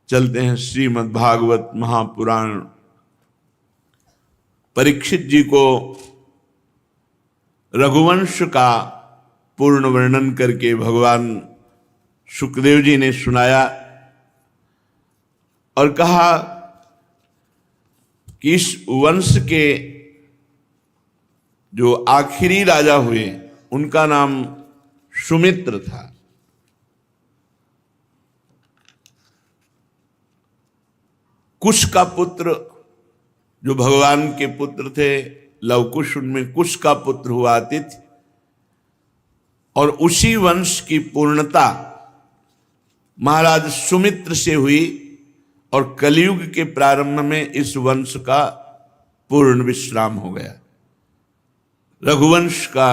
चलते हैं श्रीमद् भागवत महापुराण। परीक्षित जी को रघुवंश का पूर्ण वर्णन करके भगवान सुखदेव जी ने सुनाया और कहा कि इस वंश के जो आखिरी राजा हुए उनका नाम सुमित्र था। कुश का पुत्र जो भगवान के पुत्र थे, लवकुश, उनमें कुश का पुत्र हुआ आतिथ्य, और उसी वंश की पूर्णता महाराज सुमित्र से हुई और कलयुग के प्रारंभ में इस वंश का पूर्ण विश्राम हो गया। रघुवंश का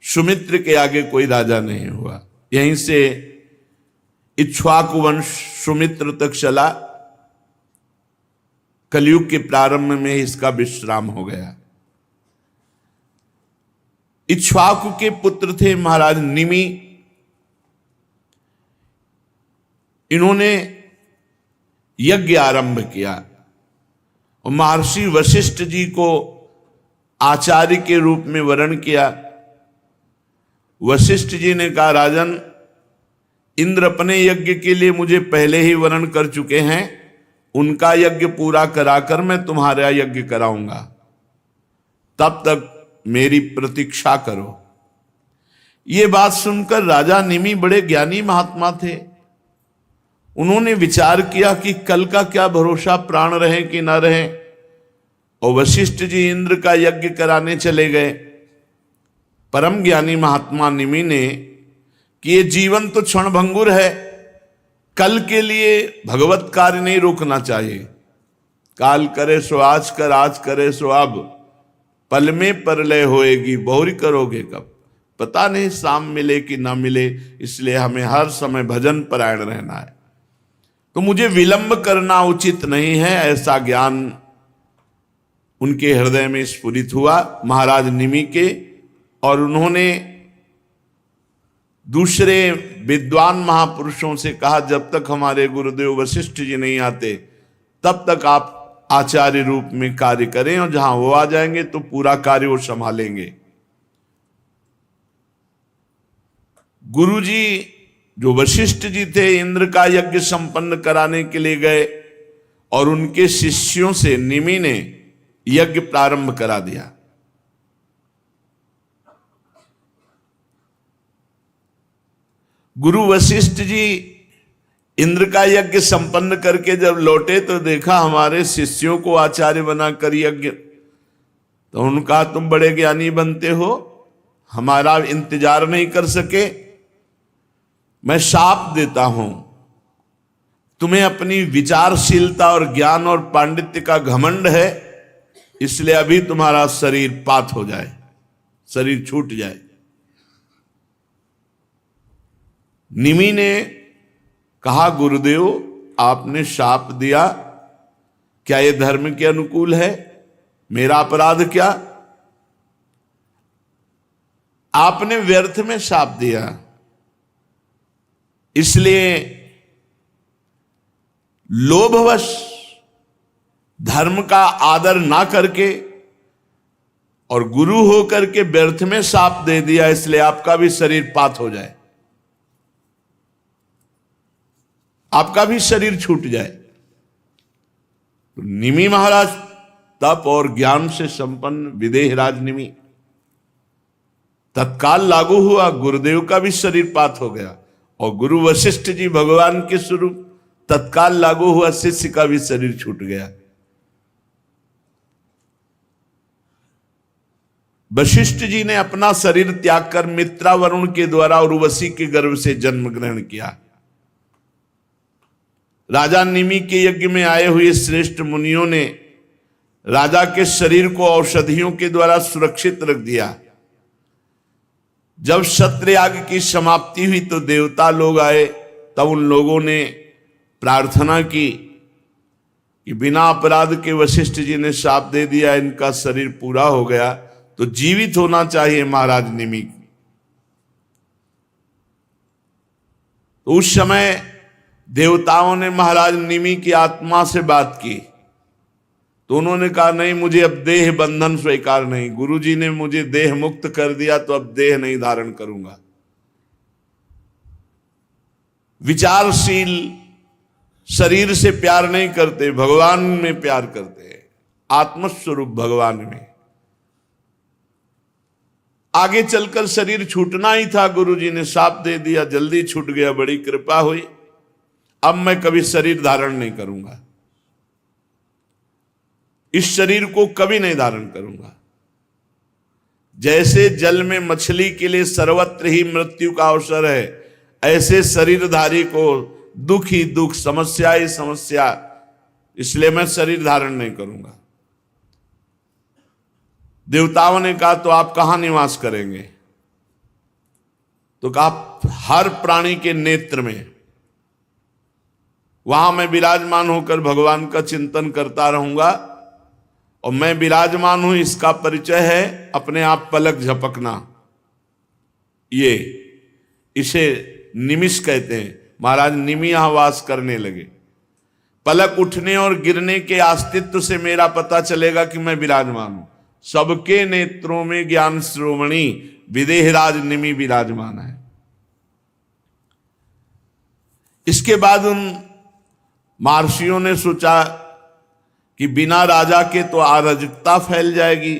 सुमित्र के आगे कोई राजा नहीं हुआ। यहीं से इक्ष्वाकु वंश सुमित्र तक चला, कलयुग के प्रारंभ में इसका विश्राम हो गया। इक्ष्वाकु के पुत्र थे महाराज निमि। इन्होंने यज्ञ आरंभ किया और महर्षि वशिष्ठ जी को आचार्य के रूप में वरण किया। वशिष्ठ जी ने कहा, राजन, इंद्र अपने यज्ञ के लिए मुझे पहले ही वरण कर चुके हैं, उनका यज्ञ पूरा कराकर मैं तुम्हारा यज्ञ कराऊंगा, तब तक मेरी प्रतीक्षा करो। ये बात सुनकर राजा निमि बड़े ज्ञानी महात्मा थे। उन्होंने विचार किया कि कल का क्या भरोसा, प्राण रहे कि ना रहे, और वशिष्ठ जी इंद्र का यज्ञ कराने चले गए। परम ज्ञानी महात्मा निमि ने कि ये जीवन तो क्षणभंगुर है, कल के लिए भगवत कार्य नहीं रोकना चाहिए। काल करे सो आज कर, आज करे सो अब, पल में परलय होएगी, बहुरी करोगे कब, पता नहीं शाम मिले कि ना मिले, इसलिए हमें हर समय भजन परायण रहना है। तो मुझे विलंब करना उचित नहीं है, ऐसा ज्ञान उनके हृदय में स्फुरित हुआ महाराज निमि के। और उन्होंने दूसरे विद्वान महापुरुषों से कहा, जब तक हमारे गुरुदेव वशिष्ठ जी नहीं आते तब तक आप आचार्य रूप में कार्य करें, और जहां वो आ जाएंगे तो पूरा कार्य वो संभालेंगे। गुरु जी जो वशिष्ठ जी थे इंद्र का यज्ञ संपन्न कराने के लिए गए और उनके शिष्यों से निमि ने यज्ञ प्रारंभ करा दिया। गुरु वशिष्ठ जी इंद्र का यज्ञ संपन्न करके जब लौटे तो देखा हमारे शिष्यों को आचार्य बनाकर यज्ञ, तो उन्होंने कहा, तुम बड़े ज्ञानी बनते हो, हमारा इंतजार नहीं कर सके, मैं शाप देता हूं, तुम्हें अपनी विचारशीलता और ज्ञान और पांडित्य का घमंड है, इसलिए अभी तुम्हारा शरीर पात हो जाए, शरीर छूट जाए। निमि ने कहा, गुरुदेव आपने शाप दिया, क्या यह धर्म के अनुकूल है? मेरा अपराध क्या? आपने व्यर्थ में शाप दिया, इसलिए लोभवश धर्म का आदर ना करके और गुरु होकर के व्यर्थ में शाप दे दिया, इसलिए आपका भी शरीर पात हो जाए, आपका भी शरीर छूट जाए। तो निमि महाराज तप और ज्ञान से संपन्न विदेहराज निमि, तत्काल लागू हुआ, गुरुदेव का भी शरीर पात हो गया, और गुरु वशिष्ठ जी भगवान के स्वरूप, तत्काल लागू हुआ, शिष्य का भी शरीर छूट गया। वशिष्ठ जी ने अपना शरीर त्याग कर मित्रा वरुण के द्वारा उर्वशी के गर्भ से जन्म ग्रहण किया। राजा निमि के यज्ञ में आए हुए श्रेष्ठ मुनियों ने राजा के शरीर को औषधियों के द्वारा सुरक्षित रख दिया। जब सत्रयाग की समाप्ति हुई तो देवता लोग आए, तब उन लोगों ने प्रार्थना की कि बिना अपराध के वशिष्ठ जी ने शाप दे दिया, इनका शरीर पूरा हो गया तो जीवित होना चाहिए महाराज निमि। तो उस समय देवताओं ने महाराज निमि की आत्मा से बात की तो उन्होंने कहा नहीं, मुझे अब देह बंधन स्वीकार नहीं, गुरुजी ने मुझे देह मुक्त कर दिया तो अब देह नहीं धारण करूंगा। विचारशील शरीर से प्यार नहीं करते, भगवान में प्यार करते हैं, आत्मस्वरूप भगवान में। आगे चलकर शरीर छूटना ही था, गुरुजी ने साफ दे दिया, जल्दी छूट गया, बड़ी कृपा हुई। अब मैं कभी शरीर धारण नहीं करूंगा, इस शरीर को कभी नहीं धारण करूंगा। जैसे जल में मछली के लिए सर्वत्र ही मृत्यु का अवसर है, ऐसे शरीरधारी को दुख ही दुख, समस्या ही समस्या, इसलिए मैं शरीर धारण नहीं करूंगा। देवताओं ने कहा तो आप कहां निवास करेंगे? तो कहा हर प्राणी के नेत्र में, वहां मैं विराजमान होकर भगवान का चिंतन करता रहूंगा। और मैं विराजमान हूं इसका परिचय है अपने आप पलक झपकना, ये इसे निमिष कहते हैं। महाराज निमि यहां वास करने लगे। पलक उठने और गिरने के अस्तित्व से मेरा पता चलेगा कि मैं विराजमान हूं। सबके नेत्रों में ज्ञान श्रोमणी विदेहराज निमि विराजमान है। इसके बाद उन महर्षियों ने सोचा कि बिना राजा के तो अराजकता फैल जाएगी,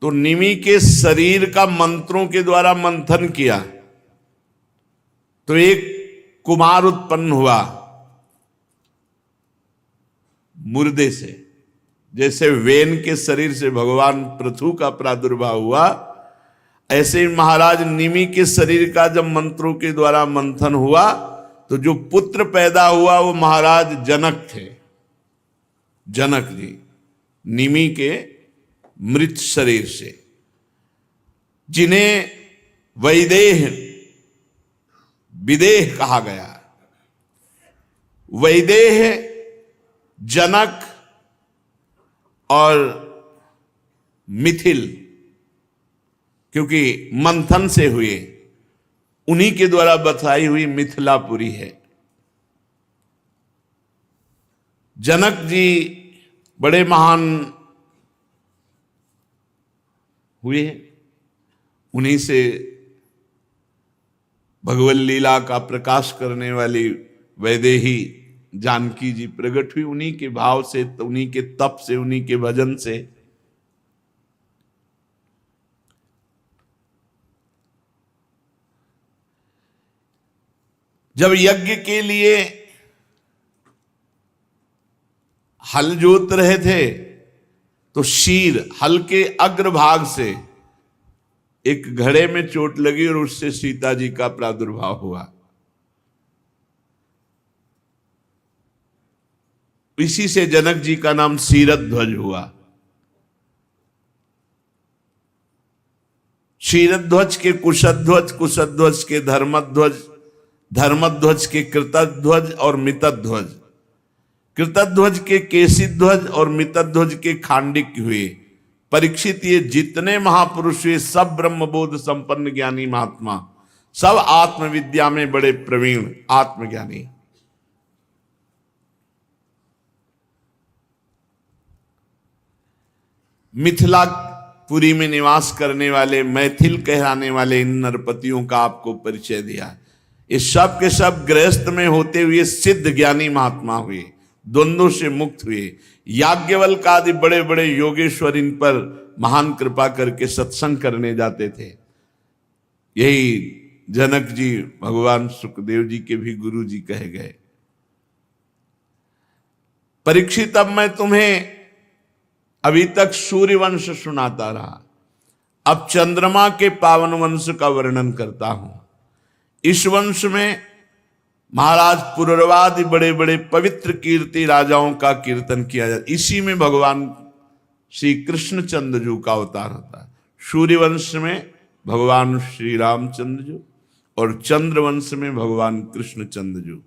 तो निमि के शरीर का मंत्रों के द्वारा मंथन किया तो एक कुमार उत्पन्न हुआ मुर्दे से। जैसे वेन के शरीर से भगवान पृथु का प्रादुर्भाव हुआ, ऐसे महाराज निमि के शरीर का जब मंत्रों के द्वारा मंथन हुआ तो जो पुत्र पैदा हुआ वो महाराज जनक थे। जनक जी निमि के मृत शरीर से, जिन्हें वैदेह विदेह कहा गया। वैदेह जनक और मिथिल, क्योंकि मंथन से हुए, उन्हीं के द्वारा बताई हुई मिथिलापुरी है। जनक जी बड़े महान हुए, उन्हीं से भगवत लीला का प्रकाश करने वाली वैदेही जानकी जी प्रकट हुई। उन्हीं के भाव से, उन्हीं के तप से, उन्हीं के भजन से। जब यज्ञ के लिए हल जोत रहे थे तो शीर, हल के अग्रभाग से एक घड़े में चोट लगी और उससे सीता जी का प्रादुर्भाव हुआ। इसी से जनक जी का नाम शीरध्वज हुआ। शीरध्वज के कुशध्वज, कुशध्वज के धर्मध्वज, धर्मध्वज के कृतध्वज और मितध्वज, कृतध्वज के केशिध्वज और मितध्वज के खांडिक हुए। परीक्षित, ये जितने महापुरुष हुए सब ब्रह्मबोध संपन्न ज्ञानी महात्मा, सब आत्मविद्या में बड़े प्रवीण आत्मज्ञानी। मिथिलापुरी में निवास करने वाले, मैथिल कहलाने वाले इन नरपतियों का आपको परिचय दिया। इस सब के सब गृहस्थ में होते हुए सिद्ध ज्ञानी महात्मा हुए, द्वंद्वों से मुक्त हुए। याज्ञवल्क आदि बड़े बड़े योगेश्वर इन पर महान कृपा करके सत्संग करने जाते थे। यही जनक जी भगवान सुखदेव जी के भी गुरु जी कहे गए। परीक्षित, अब मैं तुम्हें अभी तक सूर्य वंश सुनाता रहा, अब चंद्रमा के पावन वंश का वर्णन करता हूं। इस वंश में महाराज पुरवादि बड़े बड़े पवित्र कीर्ति राजाओं का कीर्तन किया जाता। इसी में भगवान श्री कृष्णचंद्र जी का अवतार होता है। सूर्यवंश में भगवान श्री रामचंद्र जी और चंद्रवंश में भगवान कृष्णचंद्र जी।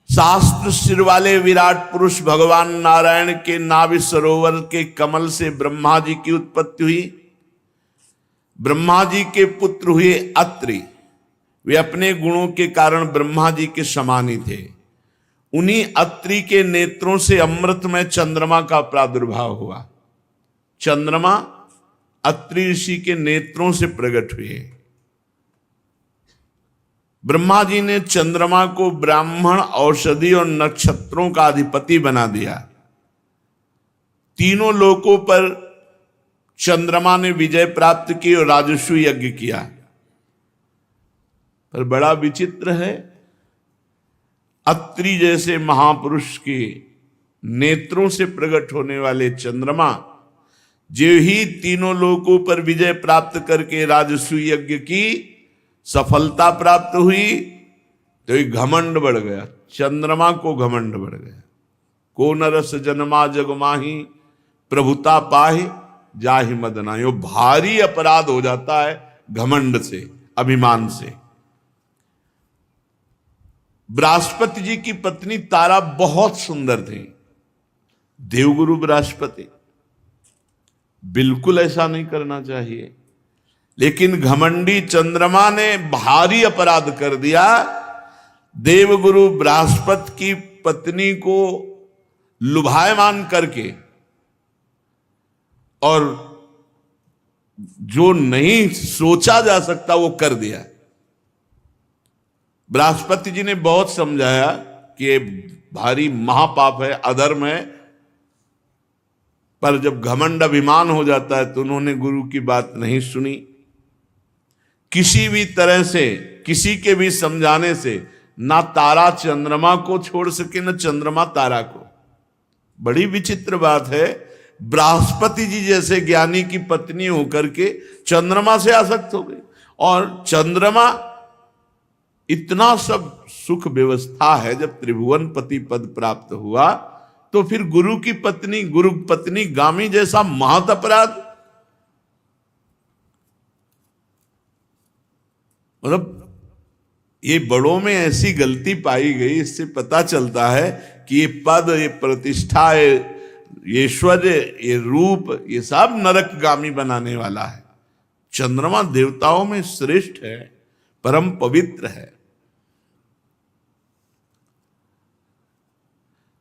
शास्त्र सिर वाले विराट पुरुष भगवान नारायण के नाभि सरोवर के कमल से ब्रह्मा जी की उत्पत्ति हुई। ब्रह्मा जी के पुत्र हुए अत्रि, वे अपने गुणों के कारण ब्रह्मा जी के समान ही थे। उन्हीं अत्रि के नेत्रों से अमृत में चंद्रमा का प्रादुर्भाव हुआ। चंद्रमा अत्रि ऋषि के नेत्रों से प्रकट हुए। ब्रह्मा जी ने चंद्रमा को ब्राह्मण, औषधि और नक्षत्रों का अधिपति बना दिया। तीनों लोकों पर चंद्रमा ने विजय प्राप्त की और राजस्व यज्ञ किया। पर बड़ा विचित्र है, अत्रि जैसे महापुरुष के नेत्रों से प्रकट होने वाले चंद्रमा जो ही तीनों लोकों पर विजय प्राप्त करके राजस्व यज्ञ की सफलता प्राप्त हुई तो एक घमंड बढ़ गया। चंद्रमा को घमंड बढ़ गया। को नरस जन्मा जगमाही प्रभुता पाहि जाहि मदना। यो भारी अपराध हो जाता है घमंड से, अभिमान से। बृहस्पति जी की पत्नी तारा बहुत सुंदर थी। देवगुरु बृहस्पति, बिल्कुल ऐसा नहीं करना चाहिए, लेकिन घमंडी चंद्रमा ने भारी अपराध कर दिया। देवगुरु बृहस्पति की पत्नी को लुभायमान करके और जो नहीं सोचा जा सकता वो कर दिया। बृहस्पति जी ने बहुत समझाया कि ये भारी महापाप है, अधर्म है, पर जब घमंड अभिमान हो जाता है तो उन्होंने गुरु की बात नहीं सुनी। किसी भी तरह से, किसी के भी समझाने से ना तारा चंद्रमा को छोड़ सके, ना चंद्रमा तारा को। बड़ी विचित्र बात है, बृहस्पति जी जैसे ज्ञानी की पत्नी होकर के चंद्रमा से आसक्त हो गई। और चंद्रमा इतना सब सुख व्यवस्था है, जब त्रिभुवन पति पद प्राप्त हुआ तो फिर गुरु की पत्नी, गुरु पत्नी गामी जैसा महत अपराध। मतलब ये बड़ों में ऐसी गलती पाई गई। इससे पता चलता है कि ये पद, ये प्रतिष्ठा, ये ऐश्वर्य, ये रूप, ये सब नरकगामी बनाने वाला है। चंद्रमा देवताओं में श्रेष्ठ है, परम पवित्र है।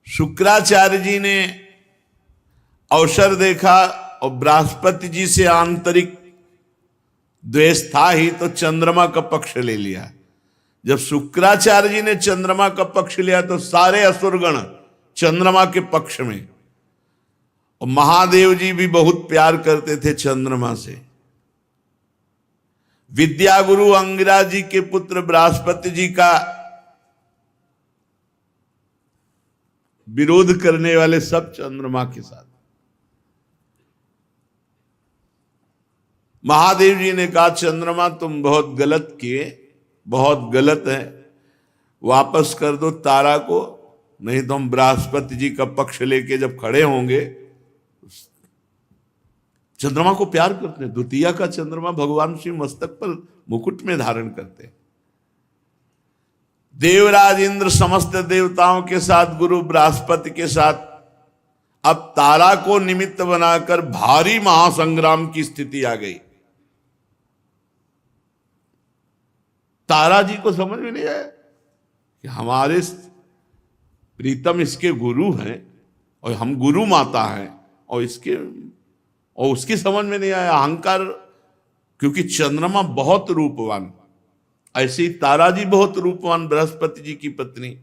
शुक्राचार्य जी ने अवसर देखा और बृहस्पति जी से आंतरिक द्वेष था ही, तो चंद्रमा का पक्ष ले लिया। जब शुक्राचार्य जी ने चंद्रमा का पक्ष लिया तो सारे असुरगण चंद्रमा के पक्ष में। और महादेव जी भी बहुत प्यार करते थे चंद्रमा से। विद्या गुरु अंगिरा जी के पुत्र बृहस्पति जी का विरोध करने वाले सब चंद्रमा के साथ। महादेव जी ने कहा, चंद्रमा तुम बहुत गलत किए, बहुत गलत है, वापस कर दो तारा को, नहीं तो हम बृहस्पति जी का पक्ष लेके जब खड़े होंगे। चंद्रमा को प्यार करते हैं। द्वितीया का चंद्रमा भगवान श्री मस्तक पर मुकुट में धारण करते हैं। देवराज इंद्र समस्त देवताओं के साथ, गुरु बृहस्पति के साथ अब तारा को निमित्त बनाकर भारी महासंग्राम की स्थिति आ गई। तारा जी को समझ में नहीं आया कि हमारे प्रीतम इसके गुरु हैं और हम गुरु माता हैं, और उसकी समझ में नहीं आया अहंकार। क्योंकि चंद्रमा बहुत रूपवान, ऐसे ही तारा जी बहुत रूपवान, बृहस्पति जी की पत्नी।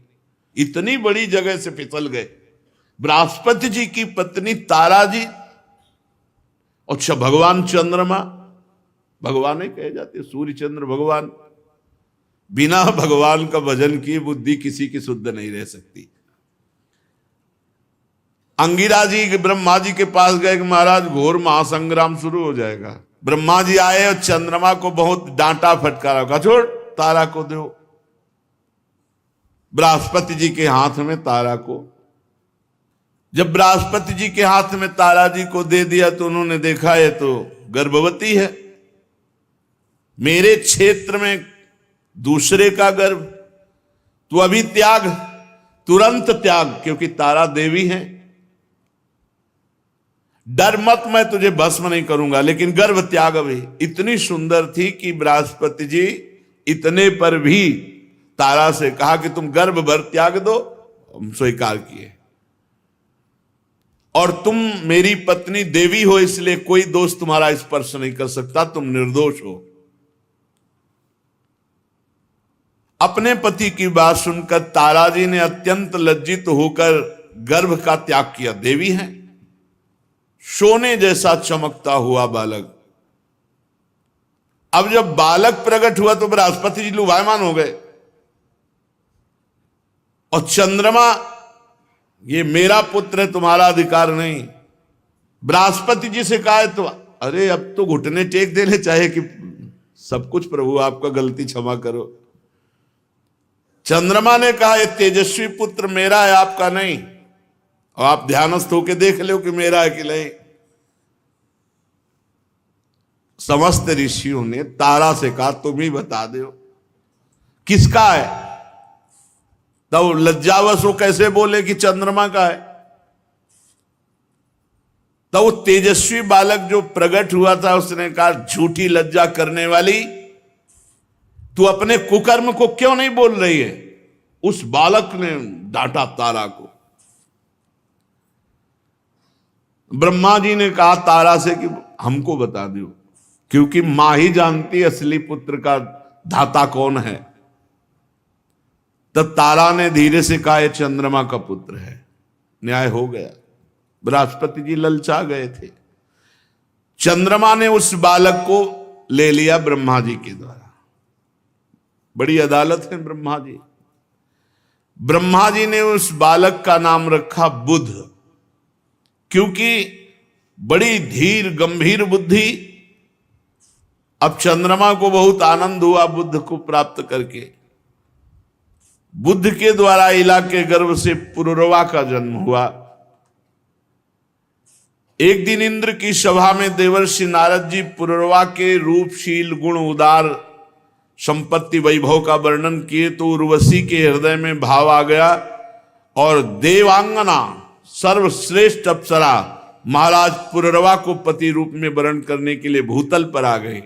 इतनी बड़ी जगह से फिसल गए। बृहस्पति जी की पत्नी तारा जी, अच्छा भगवान चंद्रमा, भगवान ही कहे जाते, सूर्य चंद्र भगवान। बिना भगवान का भजन किए बुद्धि किसी की शुद्ध नहीं रह सकती। अंगिरा जी ब्रह्मा जी के पास गए कि महाराज घोर महासंग्राम शुरू हो जाएगा। ब्रह्मा जी आए और चंद्रमा को बहुत डांटा फटकारा, कहा छोड़ तारा को दो। बृहस्पति जी के हाथ में तारा को, जब बृहस्पति जी के हाथ में तारा जी को दे दिया तो उन्होंने देखा ये तो गर्भवती है। मेरे क्षेत्र में दूसरे का गर्भ, तू अभी त्याग, तुरंत त्याग, क्योंकि तारा देवी है। डर मत, मैं तुझे भस्म नहीं करूंगा, लेकिन गर्भ त्याग अभी। इतनी सुंदर थी कि बृहस्पति जी इतने पर भी तारा से कहा कि तुम गर्भ भर त्याग दो, हम स्वीकार किए। और तुम मेरी पत्नी देवी हो, इसलिए कोई दोष तुम्हारा स्पर्श नहीं कर सकता, तुम निर्दोष हो। अपने पति की बात सुनकर तारा जी ने अत्यंत लज्जित होकर गर्भ का त्याग किया। देवी है, सोने जैसा चमकता हुआ बालक। अब जब बालक प्रकट हुआ तो बृहस्पति जी लुभायमान हो गए, और चंद्रमा, ये मेरा पुत्र है, तुम्हारा अधिकार नहीं। बृहस्पति जी से कहा है तो अरे अब तो घुटने टेक देने चाहे कि सब कुछ प्रभु आपका, गलती क्षमा करो। चंद्रमा ने कहा ये तेजस्वी पुत्र मेरा है, आपका नहीं, और आप ध्यानस्थ होकर देख लो कि मेरा है कि नहीं। समस्त ऋषियों ने तारा से कहा तुम ही बता दो किसका है। तब लज्जावश वो कैसे बोले कि चंद्रमा का है। तब वो तेजस्वी बालक जो प्रकट हुआ था उसने कहा झूठी लज्जा करने वाली, तू अपने कुकर्म को क्यों नहीं बोल रही है। उस बालक ने डांटा तारा को। ब्रह्मा जी ने कहा तारा से कि हमको बता दो, क्योंकि मां ही जानती असली पुत्र का धाता कौन है। तब तारा ने धीरे से कहा यह चंद्रमा का पुत्र है। न्याय हो गया। बृहस्पति जी ललचा गए थे। चंद्रमा ने उस बालक को ले लिया ब्रह्मा जी के द्वारा। बड़ी अदालत है ब्रह्मा जी। ब्रह्मा जी ने उस बालक का नाम रखा बुध, क्योंकि बड़ी धीर गंभीर बुद्धि। अब चंद्रमा को बहुत आनंद हुआ बुद्ध को प्राप्त करके। बुद्ध के द्वारा इला के गर्भ से पुरुरवा का जन्म हुआ। एक दिन इंद्र की सभा में देवर्षि नारद जी पुरुरवा के रूपशील गुण उदार संपत्ति वैभव का वर्णन किए तो उर्वशी के हृदय में भाव आ गया और देवांगना सर्वश्रेष्ठ अप्सरा महाराज पुरुरवा को पति रूप में वर्ण करने के लिए भूतल पर आ गए।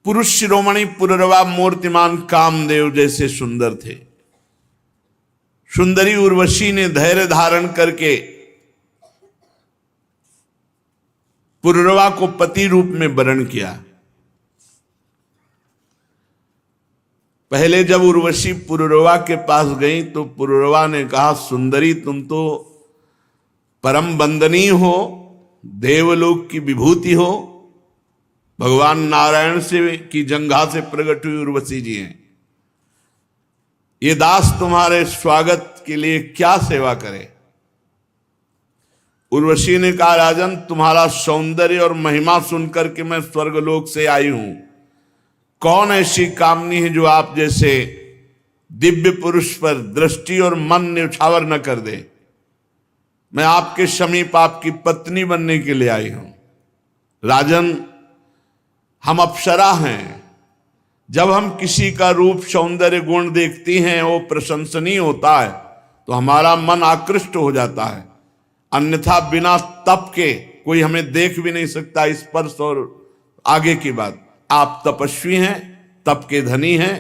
पुरुष शिरोमणि पुरुरवा मूर्तिमान कामदेव जैसे सुंदर थे। सुंदरी उर्वशी ने धैर्य धारण करके पुरुरवा को पति रूप में वर्ण किया। पहले जब उर्वशी पुरुरवा के पास गई तो पुरुरवा ने कहा सुंदरी तुम तो परम वंदनीय हो, देवलोक की विभूति हो, भगवान नारायण से की जंघा से प्रकट हुई उर्वशी जी हैं। ये दास तुम्हारे स्वागत के लिए क्या सेवा करे। उर्वशी ने कहा राजन तुम्हारा सौंदर्य और महिमा सुनकर के मैं स्वर्गलोक से आई हूं। कौन ऐसी कामनी है जो आप जैसे दिव्य पुरुष पर दृष्टि और मन न्यौछावर न कर दे। मैं आपके समीप आपकी पत्नी बनने के लिए आई हूं। राजन हम अप्सरा हैं। जब हम किसी का रूप सौंदर्य गुण देखती हैं वो प्रशंसनीय होता है तो हमारा मन आकृष्ट हो जाता है। अन्यथा बिना तप के कोई हमें देख भी नहीं सकता। स्पर्श और आगे की बात, आप तपस्वी हैं, तप के धनी हैं,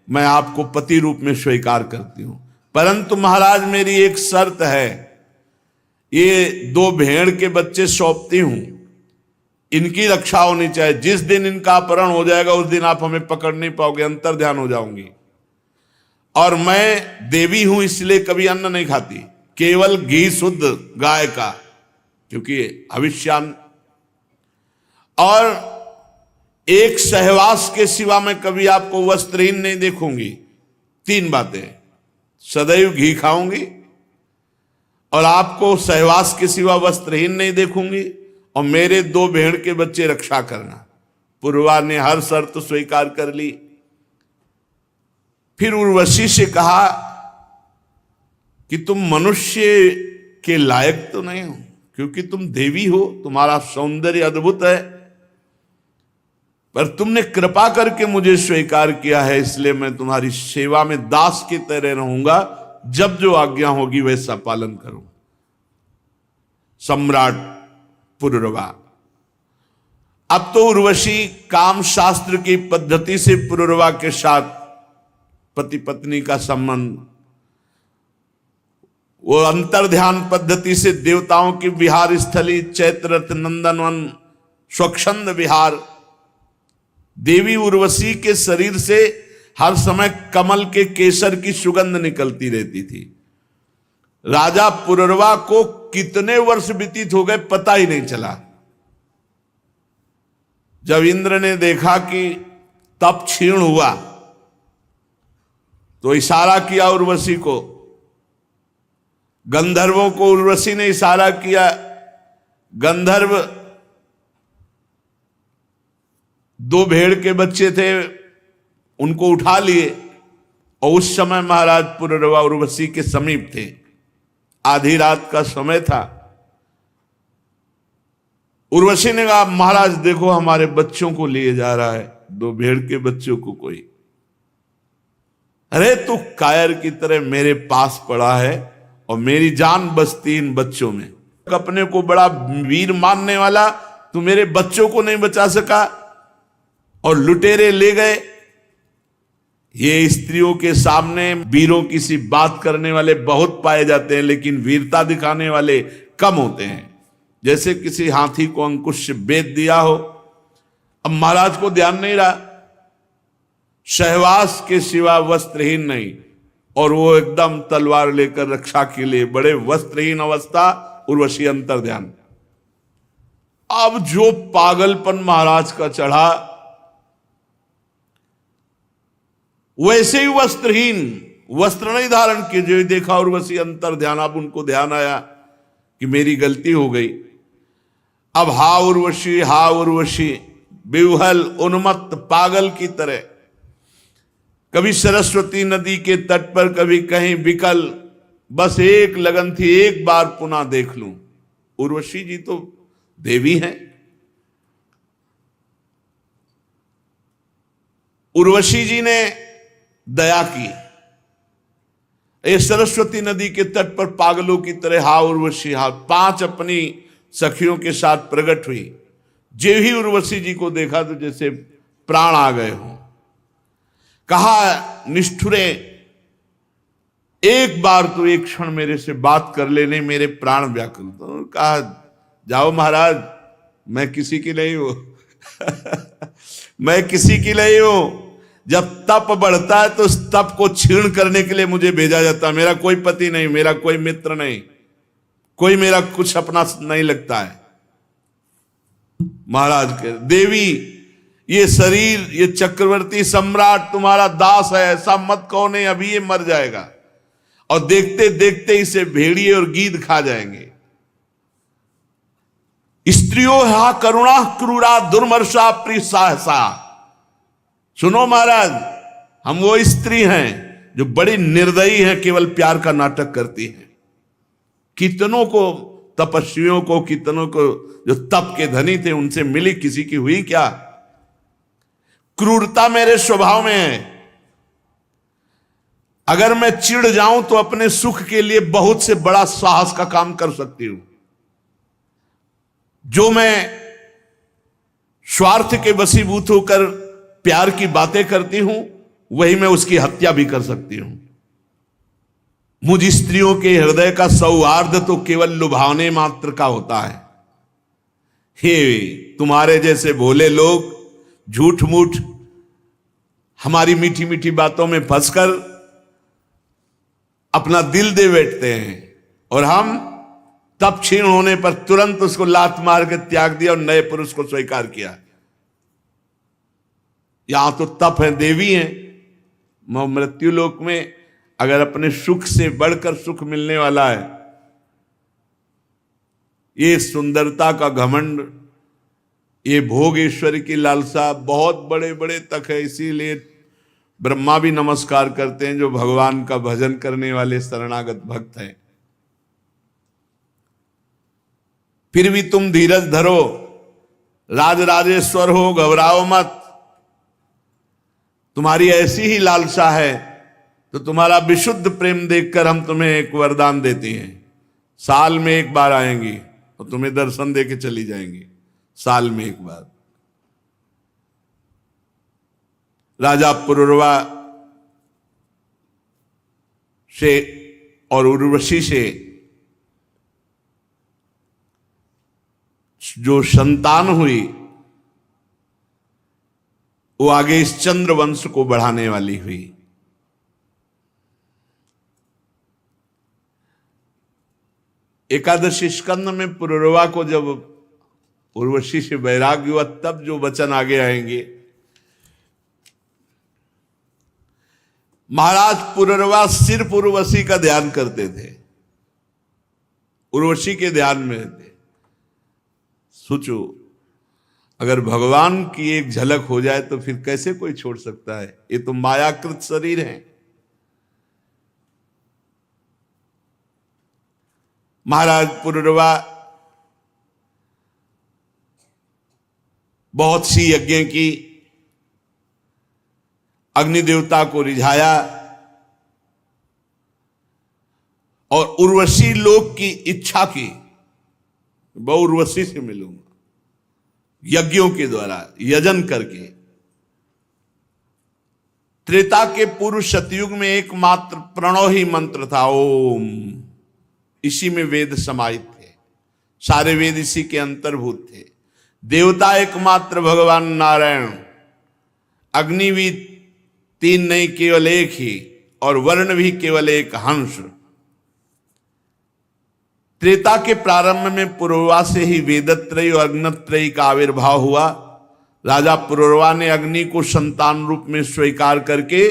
मैं आपको पति रूप में स्वीकार करती हूं। परंतु महाराज मेरी एक शर्त है, ये 2 भेड़ के बच्चे सौंपती हूं, इनकी रक्षा होनी चाहिए। जिस दिन इनका अपहरण हो जाएगा उस दिन आप हमें पकड़ नहीं पाओगे, अंतर ध्यान हो जाऊंगी। और मैं देवी हूं इसलिए कभी अन्न नहीं खाती, केवल घी शुद्ध गाय का, क्योंकि हविष्यान। और एक सहवास के सिवा मैं कभी आपको वस्त्रहीन नहीं देखूंगी। 3 बातें, सदैव घी खाऊंगी और आपको सहवास के सिवा वस्त्रहीन नहीं देखूंगी और मेरे 2 भेड़ के बच्चे रक्षा करना। पुरुरवा ने हर शर्त स्वीकार कर ली। फिर उर्वशी से कहा कि तुम मनुष्य के लायक तो नहीं हो, क्योंकि तुम देवी हो, तुम्हारा सौंदर्य अद्भुत है, पर तुमने कृपा करके मुझे स्वीकार किया है, इसलिए मैं तुम्हारी सेवा में दास की तरह रहूंगा। जब जो आज्ञा होगी वैसा पालन करूं। सम्राट पुरुरवा अब तो उर्वशी काम शास्त्र की पद्धति से पुरुरवा के साथ पति पत्नी का संबंध, वो अंतर्ध्यान पद्धति से देवताओं की विहार स्थली चैत्ररथ नंदनवन स्वच्छंद विहार, देवी उर्वशी के शरीर से हर समय कमल के केसर की सुगंध निकलती रहती थी। राजा पुरुरवा को कितने वर्ष व्यतीत हो गए पता ही नहीं चला। जब इंद्र ने देखा कि तप क्षीण हुआ तो इशारा किया उर्वशी को, गंधर्वों को उर्वशी ने इशारा किया। गंधर्व 2 भेड़ के बच्चे थे, उनको उठा लिए और उस समय महाराज पुरुरवा उर्वशी के समीप थे। आधी रात का समय था। उर्वशी ने कहा, महाराज देखो हमारे बच्चों को लिए जा रहा है, 2 भेड़ के बच्चों को कोई। अरे तू कायर की तरह मेरे पास पड़ा है और मेरी जान बसती इन बच्चों में। अपने को बड़ा वीर मानने वाला तू मेरे बच्चों को नहीं बचा सका और लुटेरे ले गए। ये स्त्रियों के सामने वीरों की सी बात करने वाले बहुत पाए जाते हैं, लेकिन वीरता दिखाने वाले कम होते हैं। जैसे किसी हाथी को अंकुश से बेच दिया हो। अब महाराज को ध्यान नहीं रहा, सहवास के सिवा वस्त्रहीन नहीं, और वो एकदम तलवार लेकर रक्षा के लिए बड़े वस्त्रहीन अवस्था, उर्वशी अंतर ध्यान। अब जो पागलपन महाराज का चढ़ा, वैसे ही वस्त्रहीन, वस्त्र नहीं धारण किए, जो देखा उर्वशी अंतर ध्यान। अब उनको ध्यान आया कि मेरी गलती हो गई। अब हा उर्वशी विह्वल उन्मत्त पागल की तरह, कभी सरस्वती नदी के तट पर, कभी कहीं विकल, बस एक लगन थी एक बार पुनः देख लूं। उर्वशी जी तो देवी हैं। उर्वशी जी ने दया की। ये सरस्वती नदी के तट पर पागलों की तरह हा उर्वशी हा 5 अपनी सखियों के साथ प्रकट हुई। जो ही उर्वशी जी को देखा तो जैसे प्राण आ गए हों। कहा, निष्ठुरे एक बार तो एक क्षण मेरे से बात कर लेने, मेरे प्राण व्याकुल। तो कहा, जाओ महाराज, मैं किसी की नहीं हूं मैं किसी की नहीं हूं। जब तप बढ़ता है तो उस तप को क्षीण करने के लिए मुझे भेजा जाता है। मेरा कोई पति नहीं, मेरा कोई मित्र नहीं, कोई मेरा कुछ अपना नहीं लगता है। महाराज के देवी, ये शरीर, ये चक्रवर्ती सम्राट तुम्हारा दास है, ऐसा मत कहो, नहीं अभी ये मर जाएगा और देखते देखते इसे भेड़िए और गीद खा जाएंगे। स्त्रियों हा करुणा क्रूरा दुर्मर्षा प्रिय साहसा। सुनो महाराज, हम वो स्त्री हैं जो बड़ी निर्दयी हैं, केवल प्यार का नाटक करती हैं। कितनों को, तपस्वियों को, कितनों को जो तप के धनी थे उनसे मिली, किसी की हुई क्या? क्रूरता मेरे स्वभाव में है। अगर मैं चिढ़ जाऊं तो अपने सुख के लिए बहुत से बड़ा साहस का काम कर सकती हूं। जो मैं स्वार्थ के वशीभूत होकर प्यार की बातें करती हूं, वही मैं उसकी हत्या भी कर सकती हूं। मुझ स्त्रियों के हृदय का सौहार्द तो केवल लुभावने मात्र का होता है। हे तुम्हारे जैसे भोले लोग झूठ मूठ हमारी मीठी मीठी बातों में फंसकर अपना दिल दे बैठते हैं, और हम तप क्षीण होने पर तुरंत उसको लात मार के त्याग दिया और नए पुरुष को स्वीकार किया। यहां तो तप है, देवी हैं। मृत्यु लोक में अगर अपने सुख से बढ़कर सुख मिलने वाला है, ये सुंदरता का घमंड, ये भोग ईश्वर की लालसा बहुत बड़े बड़े तक है। इसीलिए ब्रह्मा भी नमस्कार करते हैं जो भगवान का भजन करने वाले शरणागत भक्त हैं। फिर भी तुम धीरज धरो, राजराजेश्वर हो, घबराओ मत। तुम्हारी ऐसी ही लालसा है तो तुम्हारा विशुद्ध प्रेम देखकर हम तुम्हें एक वरदान देते हैं। साल में एक बार आएंगी और तुम्हें दर्शन दे के चली जाएंगी, साल में एक बार। राजा पुरुरवा से और उर्वशी से जो संतान हुई वो आगे इस चंद्र वंश को बढ़ाने वाली हुई। एकादशी स्कंद में पुरुरवा को जब उर्वशी से वैराग्य हुआ तब जो वचन आगे आएंगे। महाराज पुरुरवा सिर्फ उर्वशी का ध्यान करते थे, उर्वशी के ध्यान में थे। सोचो अगर भगवान की एक झलक हो जाए तो फिर कैसे कोई छोड़ सकता है। ये तो मायाकृत शरीर है। महाराज पुरुरवा बहुत सी यज्ञ की, अग्नि देवता को रिझाया और उर्वशी लोक की इच्छा की, मैं उर्वशी से मिलूंगा यज्ञों के द्वारा, यजन करके। त्रेता के पूर्व सतयुग में एकमात्र प्रणव ही मंत्र था, ओम। इसी में वेद समाहित थे, सारे वेद इसी के अंतर्भूत थे। देवता एकमात्र भगवान नारायण, अग्नि भी तीन नहीं केवल एक ही, और वर्ण भी केवल एक हंस। त्रेता के प्रारंभ में पुरुरवा से ही वेदत्रयी और अग्नत्रयी का आविर्भाव हुआ। राजा पुरुरवा ने अग्नि को संतान रूप में स्वीकार करके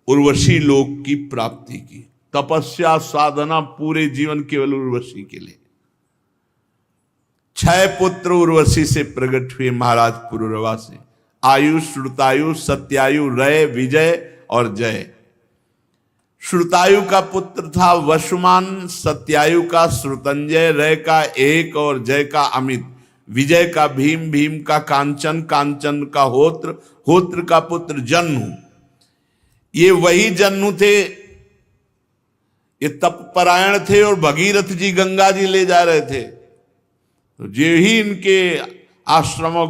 उर्वशी लोक की प्राप्ति की। तपस्या साधना पूरे जीवन केवल उर्वशी के लिए। 6 पुत्र उर्वशी से प्रकट हुए महाराज पुरुरवा से, आयु, श्रुतायु, सत्यायु, रय, विजय और जय। श्रुतायु का पुत्र था वसुमान, सत्यायु का श्रुतंजय, रय का एक और जय का अमित, विजय का भीम, भीम का कांचन, कांचन का होत्र, होत्र का पुत्र जन्नु। ये वही जन्नु थे, ये तपपरायण थे और भगीरथ जी गंगा जी ले जा रहे थे। तो जे ही इनके आश्रमों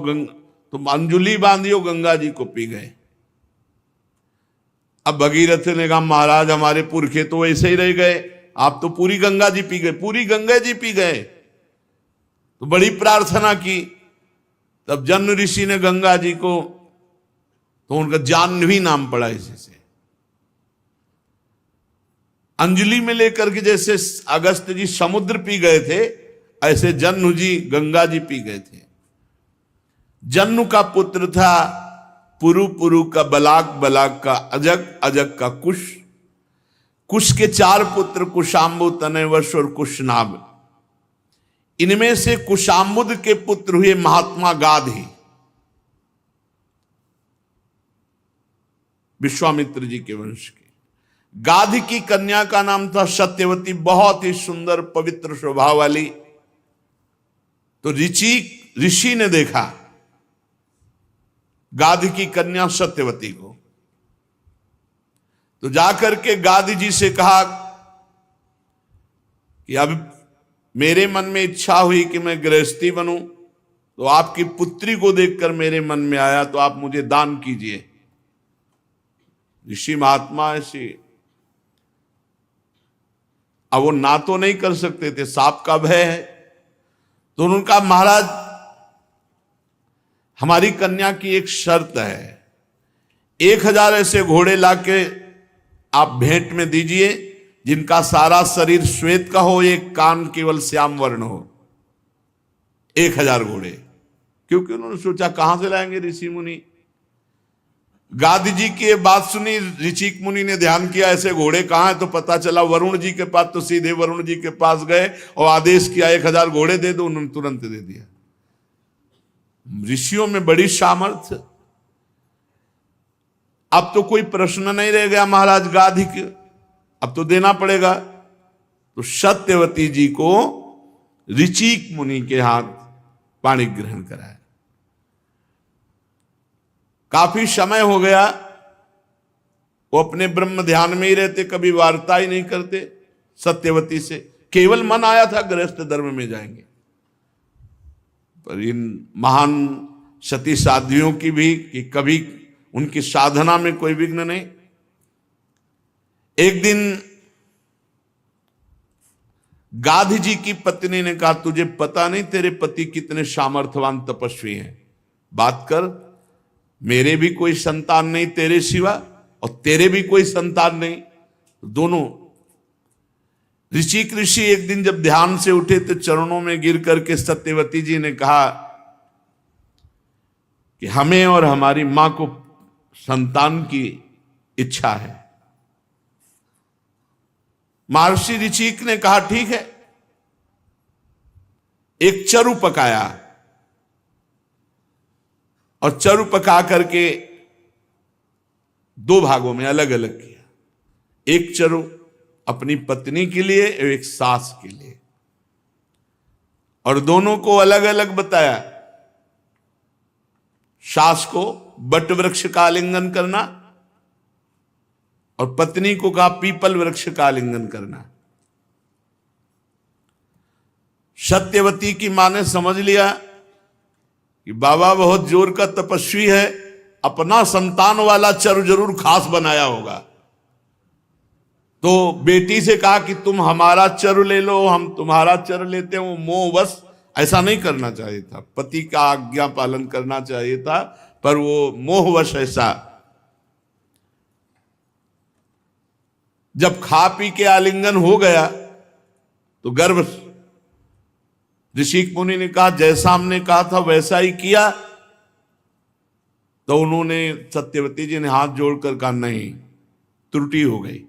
तुम अंजुली बांधियो, गंगा जी को पी गए। अब भगीरथ ने कहा महाराज हमारे पुरखे तो ऐसे ही रह गए, आप तो पूरी गंगा जी पी गए, पूरी गंगा जी पी गए। तो बड़ी प्रार्थना की, तब जन्म ऋषि ने गंगा जी को, तो उनका जाह्नवी नाम पड़ा इसी से। अंजलि में लेकर के जैसे अगस्त जी समुद्र पी गए थे, ऐसे जन्नु जी गंगा जी पी गए थे। जन्नु का पुत्र था पुरु, पुरु का बलाक, बलाक का अजग, अजग का कुश। कुश के 4 पुत्र कुशाम्बु, तनयवश और कुशनाभ। इनमें से कुशाम्बुद के पुत्र हुए महात्मा गाधी, विश्वामित्र जी के वंश के। गाधी की कन्या का नाम था सत्यवती, बहुत ही सुंदर पवित्र स्वभाव वाली। तो ऋषि ने देखा गाधी की कन्या सत्यवती को, तो जाकर के गाधी जी से कहा कि अब मेरे मन में इच्छा हुई कि मैं गृहस्थी बनूं, तो आपकी पुत्री को देखकर मेरे मन में आया, तो आप मुझे दान कीजिए। ऋषि महात्मा ऐसी, अब वो ना तो नहीं कर सकते थे, सांप का भय है। तो उनका महाराज हमारी कन्या की एक शर्त है, 1000 ऐसे घोड़े लाके आप भेंट में दीजिए जिनका सारा शरीर श्वेत का हो, एक कान केवल श्याम वर्ण हो। 1000 घोड़े, क्योंकि उन्होंने सोचा कहां से लाएंगे ऋषि मुनि। गाधी जी की बात सुनी, ऋषिक मुनि ने ध्यान किया ऐसे घोड़े कहां है, तो पता चला वरुण जी के पास। तो सीधे वरुण जी के पास गए और आदेश किया 1000 घोड़े दे दो, उन्होंने तुरंत दे दिया। ऋषियों में बड़ी सामर्थ्य। अब तो कोई प्रश्न नहीं रह गया महाराज गाधी के, अब तो देना पड़ेगा। तो सत्यवती जी को ऋचिक मुनि के हाथ पाणी ग्रहण कराया। काफी समय हो गया, वो अपने ब्रह्म ध्यान में ही रहते, कभी वार्ता ही नहीं करते सत्यवती से। केवल मन आया था गृहस्थ धर्म में जाएंगे, पर इन महान सती साध्वियों की भी कि कभी उनकी साधना में कोई विघ्न नहीं। एक दिन गाधी जी की पत्नी ने कहा, तुझे पता नहीं तेरे पति कितने सामर्थ्यवान तपस्वी हैं, बात कर, मेरे भी कोई संतान नहीं तेरे सिवा और तेरे भी कोई संतान नहीं। दोनों ऋषि एक दिन जब ध्यान से उठे तो चरणों में गिर करके सत्यवती जी ने कहा कि हमें और हमारी मां को संतान की इच्छा है। महर्षि ऋषिक ने कहा ठीक है। एक चरु पकाया और चरु पका करके दो भागों में अलग अलग किया, एक चरु अपनी पत्नी के लिए और एक सास के लिए, और दोनों को अलग अलग बताया। सास को बट वृक्ष का आलिंगन करना और पत्नी को कहा पीपल वृक्ष का आलिंगन करना। सत्यवती की मां ने समझ लिया कि बाबा बहुत जोर का तपस्वी है, अपना संतान वाला चरु जरूर खास बनाया होगा। तो बेटी से कहा कि तुम हमारा चरु ले लो, हम तुम्हारा चरु लेते हैं। मोहवश ऐसा नहीं करना चाहिए था, पति का आज्ञा पालन करना चाहिए था, पर वो मोहवश ऐसा। जब खा पी के आलिंगन हो गया तो गर्भ, ऋषि मुनि ने कहा जैसा हमने कहा था वैसा ही किया। तो उन्होंने, सत्यवती जी ने हाथ जोड़कर कहा नहीं, त्रुटि हो गई,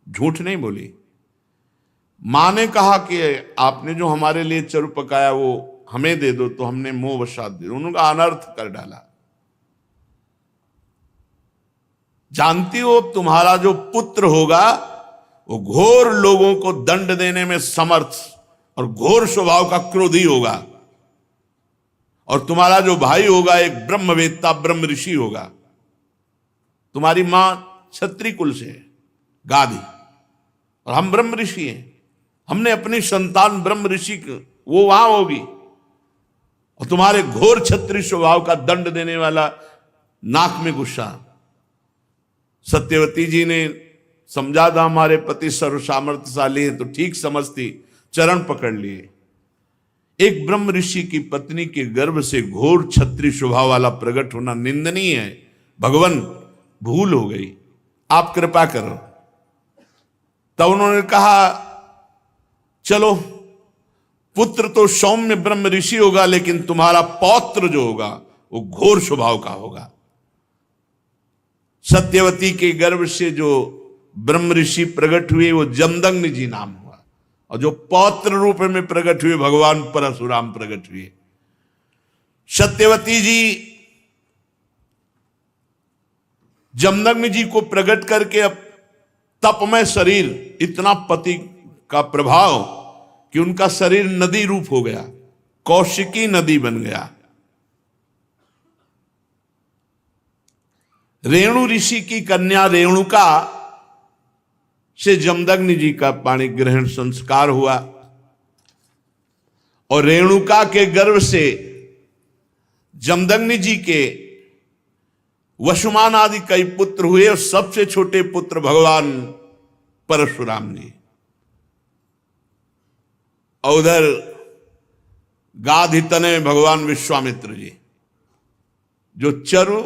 झूठ नहीं बोली। मां ने कहा कि आपने जो हमारे लिए चरु पकाया वो हमें दे दो, तो हमने मोहवशात दे दो। उन्होंने अनर्थ कर डाला। जानती हो तुम्हारा जो पुत्र होगा वो घोर लोगों को दंड देने में समर्थ और घोर स्वभाव का क्रोधी होगा, और तुम्हारा जो भाई होगा एक ब्रह्मवेत्ता ब्रह्म ऋषि होगा। तुम्हारी मां क्षत्रिय कुल से है, गाधी, और हम ब्रह्म ऋषि हैं। हमने अपनी संतान ब्रह्म ऋषि वो वहां होगी, और तुम्हारे घोर क्षत्रिय स्वभाव का दंड देने वाला नाक में गुस्सा। सत्यवती जी ने समझा था हमारे पति सर्व सामर्थ्यशाली है, तो ठीक समझती, चरण पकड़ लिए। एक ब्रह्म ऋषि की पत्नी के गर्भ से घोर क्षत्रिय स्वभाव वाला प्रकट होना निंदनीय है। भगवान भूल हो गई, आप कृपा करो। तब उन्होंने कहा चलो, पुत्र तो सौम्य ब्रह्म ऋषि होगा, लेकिन तुम्हारा पौत्र जो होगा वो घोर स्वभाव का होगा। सत्यवती के गर्भ से जो ब्रह्म ऋषि प्रकट हुए वो जमदग्नि जी नाम हुआ, और जो पौत्र रूप में प्रकट हुए भगवान परशुराम प्रकट हुए। सत्यवती जी जमदग्नि जी को प्रकट करके अब तपमय शरीर, इतना पति का प्रभाव कि उनका शरीर नदी रूप हो गया, कौशिकी नदी बन गया। रेणु ऋषि की कन्या रेणुका से जमदग्नि जी का पाणी ग्रहण संस्कार हुआ, और रेणुका के गर्भ से जमदग्नि जी के वसुमान आदि कई पुत्र हुए, और सबसे छोटे पुत्र भगवान परशुराम जी। और उधर गाधी तनय भगवान विश्वामित्र जी, जो चरु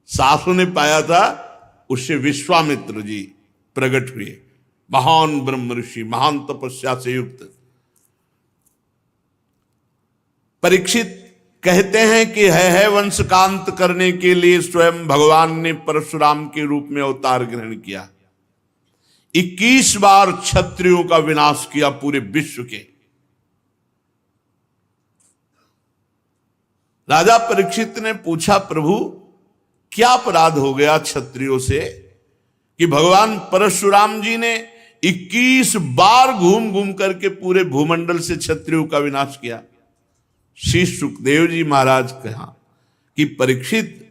सासु ने पाया था उससे विश्वामित्र जी प्रकट हुए, महान ब्रह्म ऋषि, महान तपस्या से युक्त। परीक्षित कहते हैं कि है वंश का अंत करने के लिए स्वयं भगवान ने परशुराम के रूप में अवतार ग्रहण किया। 21 बार क्षत्रियों का विनाश किया पूरे विश्व के। राजा परीक्षित ने पूछा, प्रभु क्या अपराध हो गया क्षत्रियों से कि भगवान परशुराम जी ने 21 बार घूम घूम करके पूरे भूमंडल से क्षत्रियों का विनाश किया? श्री सुखदेव जी महाराज कहा कि परीक्षित,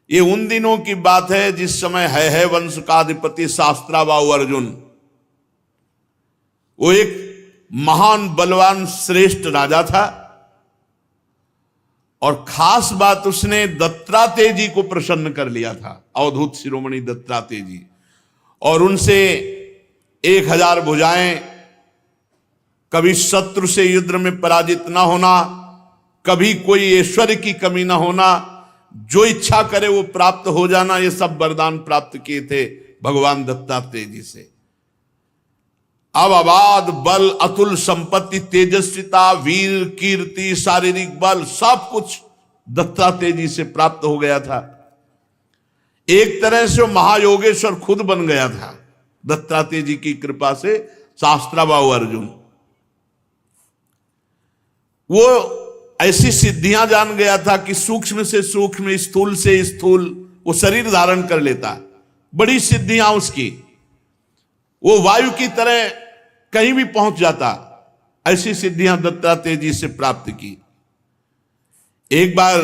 ये उन दिनों की बात है जिस समय है वंश का अधिपति शास्त्राबाहु अर्जुन, वो एक महान बलवान श्रेष्ठ राजा था, और खास बात उसने दत्तात्रेय जी को प्रसन्न कर लिया था, अवधूत शिरोमणि दत्तात्रेय जी, और उनसे 1000 भुजाएं, कभी शत्रु से युद्ध में पराजित ना होना, कभी कोई ऐश्वर्य की कमी ना होना, जो इच्छा करे वो प्राप्त हो जाना, ये सब वरदान प्राप्त किए थे भगवान दत्तात्रेय जी से। अब अबाध बल, अतुल संपत्ति, तेजस्विता, वीर कीर्ति, शारीरिक बल, सब कुछ दत्तात्रेय जी से प्राप्त हो गया था। एक तरह से वो महायोगेश्वर खुद बन गया था दत्तात्रेय जी की कृपा से। शास्त्राबाहु अर्जुन वो ऐसी सिद्धियां जान गया था कि सूक्ष्म से सूक्ष्म, स्थूल से स्थूल वो शरीर धारण कर लेता। बड़ी सिद्धियां उसकी, वो वायु की तरह कहीं भी पहुंच जाता। ऐसी सिद्धियां दत्तात्रेय जी से प्राप्त की। एक बार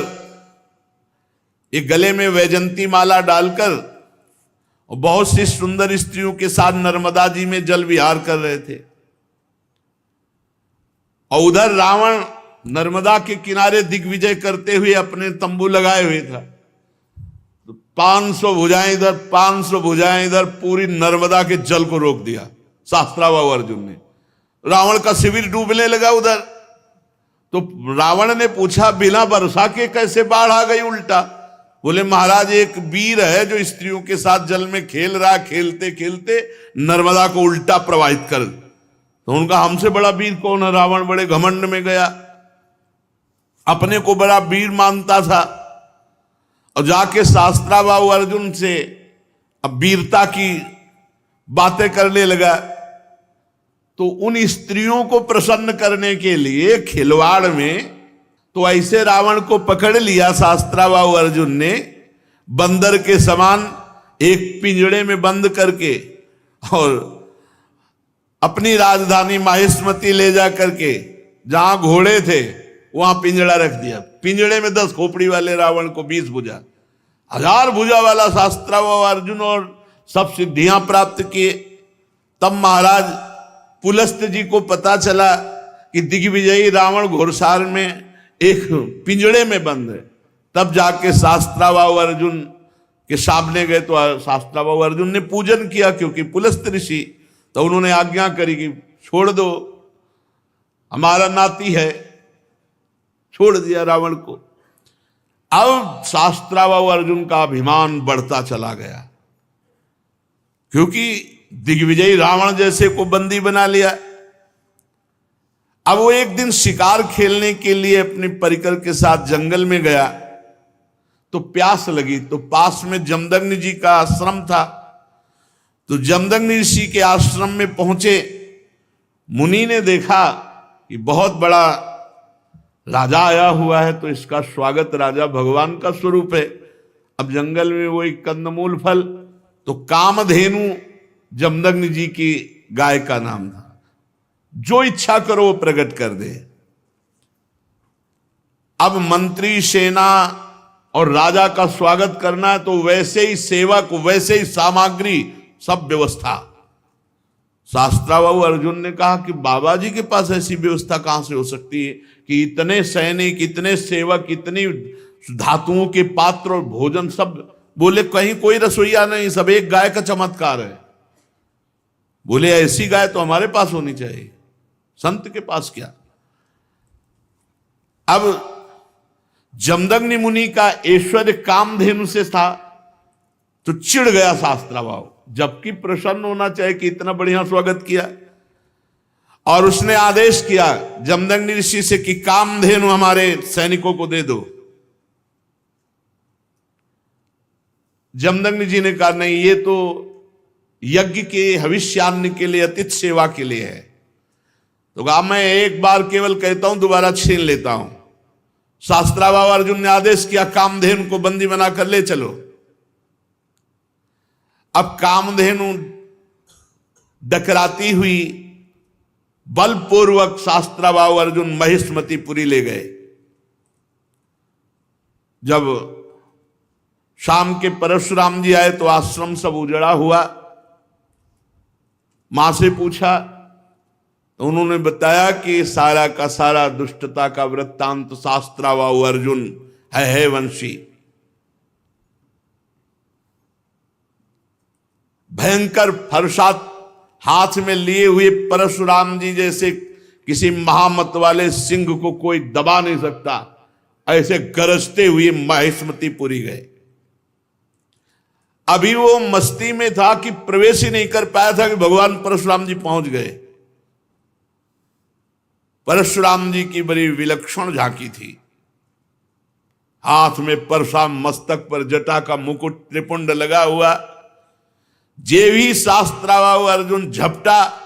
एक गले में वैजंती माला डालकर और बहुत सी सुंदर स्त्रियों के साथ नर्मदा जी में जल विहार कर रहे थे, और उधर रावण नर्मदा के किनारे दिग्विजय करते हुए अपने तंबू लगाए हुए था। तो 500 भुजाएं इधर, 500 भुजाएं इधर, पूरी नर्मदा के जल को रोक दिया शास्त्राबाहु अर्जुन ने। रावण का शिविर डूबने लगा उधर। तो रावण ने पूछा, बिना वर्षा के कैसे बाढ़ आ गई उल्टा? बोले, महाराज एक वीर है जो स्त्रियों के साथ जल में खेल रहा, खेलते खेलते नर्मदा को उल्टा प्रवाहित कर। तो उनका हमसे बड़ा वीर कौन है? रावण बड़े घमंड में गया, अपने को बड़ा वीर मानता था, और जाके शास्त्राबाहु अर्जुन से अब वीरता की बातें करने लगा। तो उन स्त्रियों को प्रसन्न करने के लिए खिलवाड़ में तो ऐसे रावण को पकड़ लिया शास्त्राबाहु अर्जुन ने, बंदर के समान एक पिंजड़े में बंद करके, और अपनी राजधानी माहिष्मती ले जा करके जहां घोड़े थे वहां पिंजड़ा रख दिया। पिंजड़े में 10 खोपड़ी वाले रावण को 20 भुजा, 1000 भुजा वाला शास्त्राबाहु अर्जुन, और सब सिद्धियां प्राप्त किए। तब महाराज पुलस्त जी को पता चला कि दिग्विजयी रावण घोड़सार में एक पिंजड़े में बंद है। तब जाके शास्त्राबाहु अर्जुन के सामने गए तो शास्त्राबाहु अर्जुन ने पूजन किया, क्योंकि पुलस्त ऋषि, तो उन्होंने आज्ञा करी कि छोड़ दो, हमारा नाती है। छोड़ दिया रावण को। अब शास्त्राबाहु अर्जुन का अभिमान बढ़ता चला गया, क्योंकि दिग्विजयी रावण जैसे को बंदी बना लिया। अब वो एक दिन शिकार खेलने के लिए अपने परिकर के साथ जंगल में गया, तो प्यास लगी। तो पास में जमदग्नि जी का आश्रम था। तो जमदग्नि ऋषि के आश्रम में पहुंचे। मुनि ने देखा कि बहुत बड़ा राजा आया हुआ है, तो इसका स्वागत, राजा भगवान का स्वरूप है। अब जंगल में वो एक कंदमूल फल, तो कामधेनु जमदग्नि जी की गाय का नाम था। जो इच्छा करो वो प्रकट कर दे। अब मंत्री, सेना और राजा का स्वागत करना है, तो वैसे ही सेवक, वैसे ही सामग्री, सब व्यवस्था। शास्त्राबाहु अर्जुन ने कहा कि बाबा जी के पास ऐसी व्यवस्था कहां से हो सकती है कि इतने सैनिक, इतने सेवक, इतनी धातुओं के पात्र और भोजन सब। बोले, कहीं कोई रसोईया नहीं, सब एक गाय का चमत्कार है। बोले, ऐसी गाय तो हमारे पास होनी चाहिए, संत के पास क्या। अब जमदग्नि मुनि का ऐश्वर्य कामधेनु से था, तो चिढ़ गया शास्त्राबाहु, जबकि प्रसन्न होना चाहिए कि इतना बढ़िया स्वागत किया। और उसने आदेश किया जमदग्नि ऋषि से कि कामधेनु हमारे सैनिकों को दे दो। जमदग्नि जी ने कहा, नहीं, ये तो यज्ञ के हविष्यान्न के लिए, अतिथि सेवा के लिए है। तो कहा, मैं एक बार केवल कहता हूं, दोबारा छीन लेता हूं। शास्त्राबाहु अर्जुन ने आदेश किया, कामधेनु को बंदी बनाकर ले चलो। अब कामधेनु डकराती हुई बलपूर्वक शास्त्राबाहु अर्जुन महिष्मतीपुरी ले गए। जब शाम के परशुराम जी आए तो आश्रम सब उजड़ा हुआ। मां से पूछा तो उन्होंने बताया कि सारा का सारा दुष्टता का वृत्तांत शास्त्रावाऊ अर्जुन है वंशी। भयंकर फरसात हाथ में लिए हुए परशुराम जी जैसे किसी महामत वाले सिंह को कोई दबा नहीं सकता, ऐसे गरजते हुए माहिष्मतीपुरी गए। अभी वो मस्ती में था कि प्रवेश ही नहीं कर पाया था कि भगवान परशुराम जी पहुंच गए। परशुराम जी की बड़ी विलक्षण झांकी थी। हाथ में परशुराम, मस्तक पर जटा का मुकुट, त्रिपुंड लगा हुआ। जे भी शास्त्रावाऊ अर्जुन झपटा,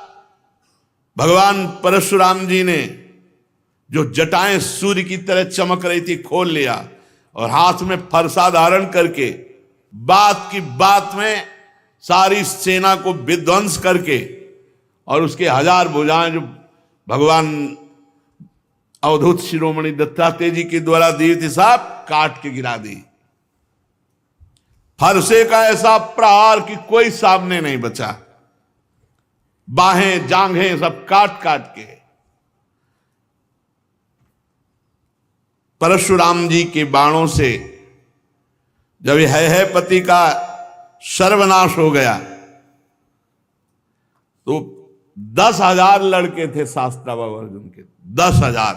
भगवान परशुराम जी ने जो जटाएं सूर्य की तरह चमक रही थी खोल लिया और हाथ में फरसा धारण करके बात की बात में सारी सेना को विध्वंस करके और उसके 1000 भुजाएं जो भगवान अवधूत शिरोमणि दत्तात्रेय जी के द्वारा दी थी सब काट के गिरा दी। फरसे का ऐसा प्रहार कि कोई सामने नहीं बचा। बाहें जांघें सब काट काट के। परशुराम जी के बाणों से जब है पति का सर्वनाश हो गया तो 10,000 लड़के थे शास्त्रावाऊ अर्जुन के, 10,000।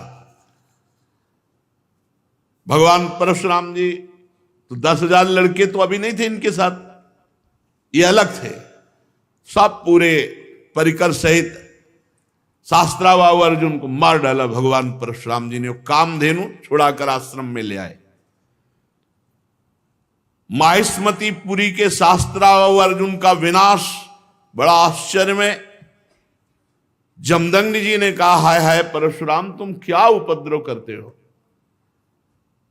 भगवान परशुराम जी तो 10,000 लड़के तो अभी नहीं थे इनके साथ, ये अलग थे। सब पूरे परिकर सहित शास्त्रावाऊ अर्जुन को मार डाला भगवान परशुराम जी ने। कामधेनु छुड़ाकर आश्रम में ले आए। माहिष्मतीपुरी के शास्त्रावाऊ अर्जुन का विनाश बड़ा आश्चर्य में। जमदग्नि जी ने कहा, हाय हाय परशुराम, तुम क्या उपद्रव करते हो?